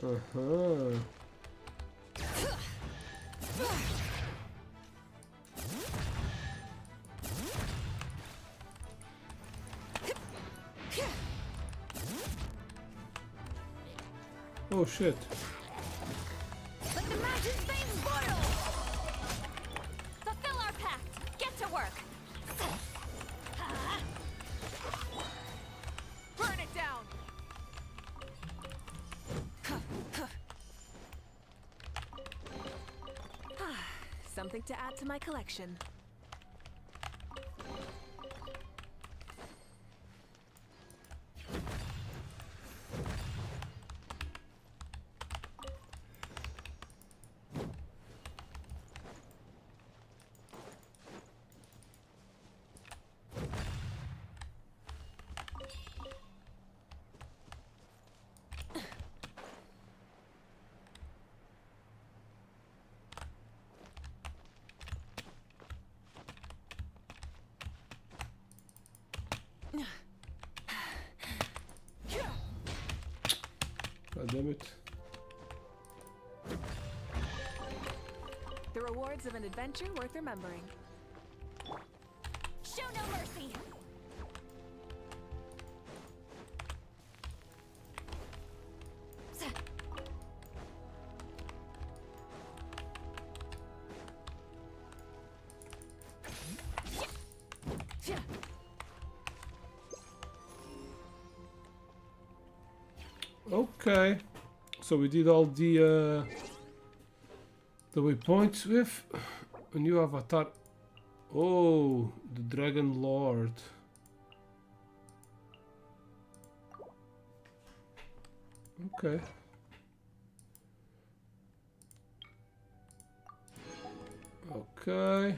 Uh-huh. Oh shit. Let the mountain's veins boil! Fulfill our pact! Get to work! Burn it down. Something to add to my collection. God damn it. The rewards of an adventure worth remembering. Show no mercy! Okay. So we did all the waypoints with a new avatar. Oh, the Dragon Lord. Okay. Okay.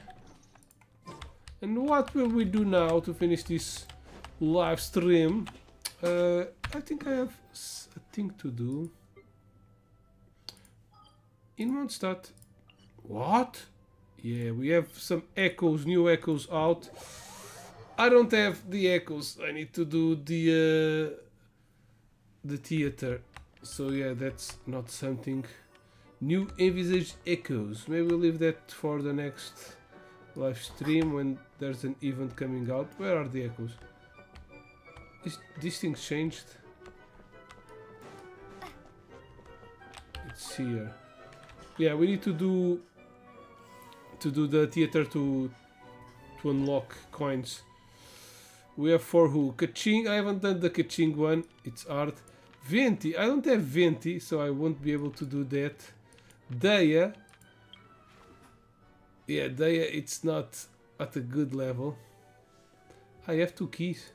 And what will we do now to finish this live stream? I think I have a thing to do. In Mondstadt. What? Yeah, we have some echoes, new echoes out. I don't have the echoes. I need to do the theater. So yeah, that's not something. New envisaged echoes. Maybe we'll leave that for the next live stream when there's an event coming out. Where are the echoes? Is this thing changed? It's here. Yeah, we need to do the theater to unlock coins. We have for who? Kaching. I haven't done the Kaching one. It's hard. Venti. I don't have Venti, so I won't be able to do that. Daya. Yeah, Daya, it's not at a good level. I have 2 keys.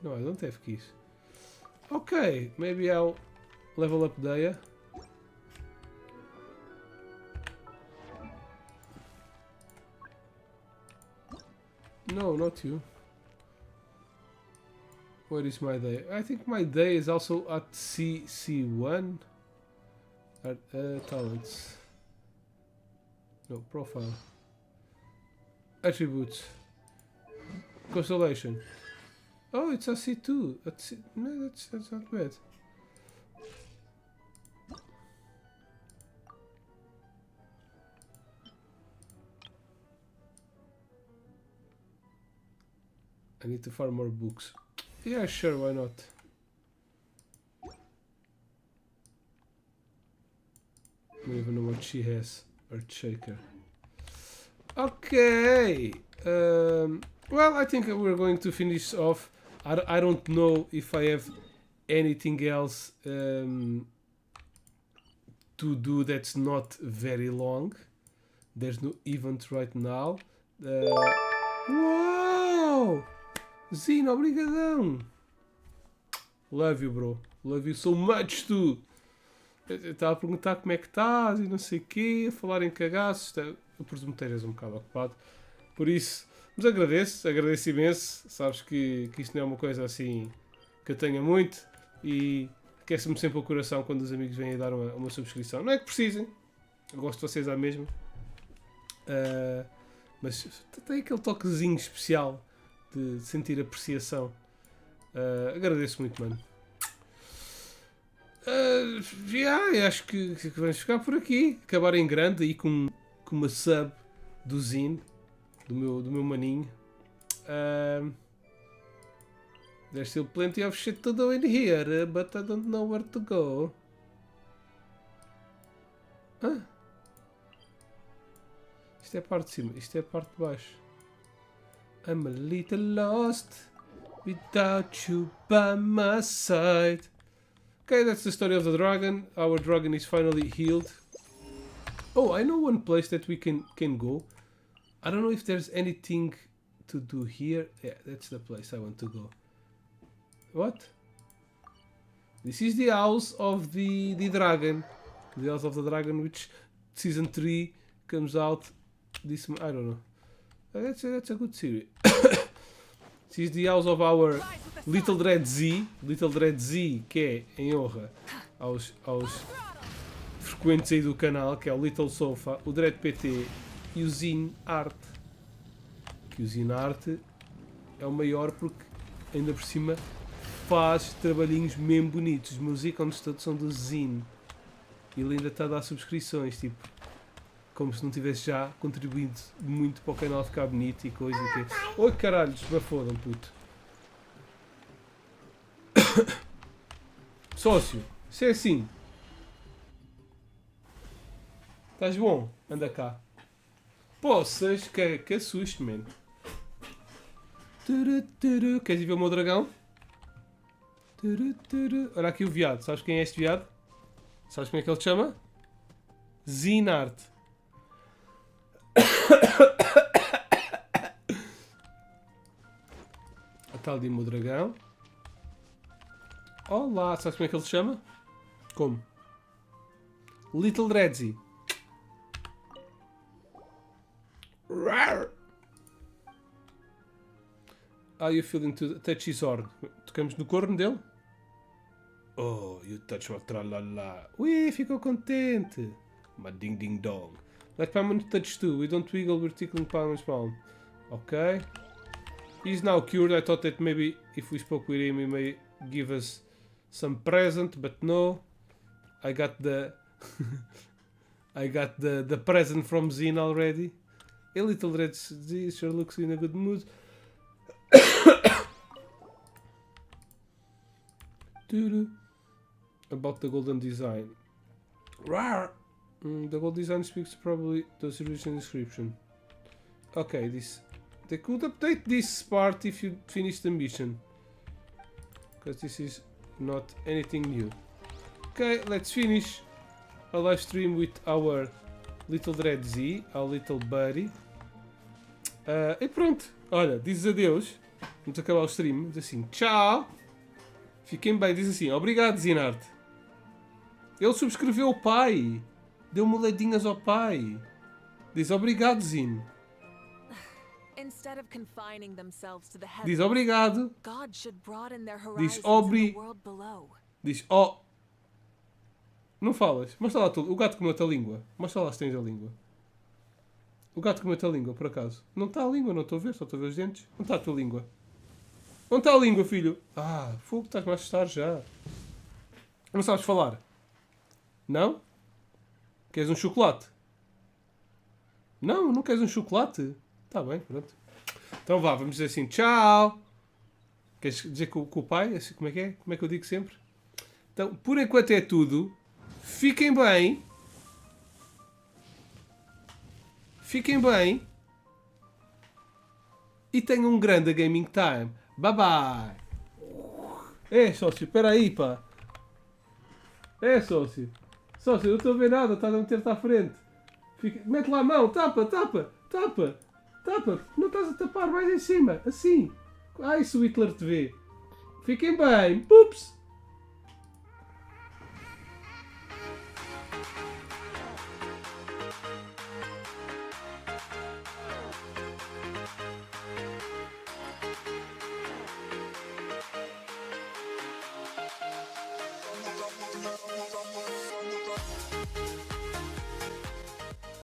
No, I don't have keys. Okay, maybe I'll level up Daya. No, not you. Where is my day? I think my day is also at C1. At talents. No, profile. Attributes. Constellation. Oh, it's a C2. No, that's not bad. I need to farm more books. Yeah, sure, why not? I don't even know what she has. Earth Shaker. Okay. Well, I think we're going to finish off. I don't know if I have anything else to do that's not very long. There's no event right now. Uau! Zino, obrigadão! Love you, bro. Love you so much, tu! Eu estava a perguntar como é que estás e não sei o quê, a falar em cagaços. Eu presumo que estejas um bocado ocupado. Por isso, mas agradeço imenso. Sabes que isto não é uma coisa assim que eu tenha muito e aquece-me sempre o coração quando os amigos vêm a dar uma subscrição. Não é que precisem, eu gosto de vocês à mesma. Mas tem aquele toquezinho especial de sentir apreciação. Agradeço muito, mano. Acho que vamos ficar por aqui. Acabar em grande aí com uma sub do Zine, do meu maninho. There's still plenty of shit to do in here, but I don't know where to go. Isto é a parte de cima, isto é a parte de baixo. I'm a little lost without you by my side. Okay, that's the story of the dragon. Our dragon is finally healed. Oh, I know one place that we can go. I don't know if there's anything to do here. Yeah, that's the place I want to go. What? This is the house of the dragon. The house of the dragon, which season 3 comes out this I don't know. That's a good series. This is the house of our Little Dread Z, que é em honra aos frequentes aí do canal, que é o Little Sofa, o Dread PT e o Zine Art. Que o Zine Art é o maior porque ainda por cima faz trabalhinhos mesmo bonitos. Os meus ícones todos são do Zine. E ele ainda está a dar subscrições, tipo, como se não tivesse já contribuído muito para o canal ficar bonito e coisa. Oi caralho, se me fodam, puto. Sócio, se é assim. Estás bom? Anda cá. Poças, que assusto, mano. Queres ir ver o meu dragão? Olha aqui o viado. Sabes quem é este viado? Sabes como é que ele te chama? Zinart. A tal de meu dragão. Olá, sabes como é que ele se chama? Como? Little Dreadsy. How you feeling to touch his horn? Tocamos no corno dele? Oh, you touch my tralala. Ui, ficou contente. My ding ding dong. Let Paimon touch too. We don't wiggle, we're tickling Paimon's palm. Okay. He's now cured. I thought that maybe if we spoke with him, he may give us some present, but no. I got the the present from Zine already. A little red Z sure looks in a good mood. About the golden design. Rawr! The gold design speaks probably the original description. Okay, they could update this part if you finish the mission, because this is not anything new. Okay, let's finish a live stream with our Little Dread Z, our little buddy. E pronto, olha, diz adeus. Vamos acabar o stream. Diz assim, tchau. Fiquem bem, diz assim, obrigado Zinart. Ele subscreveu o pai. Deu moledinhas ao pai. Diz obrigado Zine. Instead of confining themselves to the Diz heavens, obrigado. God should broaden their Diz horizons to obri- the world below. Diz ó. Não falas. Mostra lá o gato comeu-te a língua. Mostra lá se tens a língua. O gato comeu-te a língua, por acaso. Não está a língua, não estou a ver, só estou a ver os dentes. Onde está a tua língua? Onde está a língua, filho? Ah, fogo, estás-me a assustar já. Não sabes falar? Não? Queres um chocolate? Não, não queres um chocolate? Está bem, pronto. Então vá, vamos dizer assim, tchau. Queres dizer com o pai? Assim, como é que é? Como é que eu digo sempre? Então, por enquanto é tudo. Fiquem bem. Fiquem bem. E tenham um grande gaming time. Bye bye. Sócio, espera aí, pá. Sócio. Sócio, eu não estou a ver nada, estás a meter-te à frente. Mete lá a mão, tapa. Não estás a tapar, mais em cima, assim. Ai, se o Hitler te vê. Fiquem bem. Pups.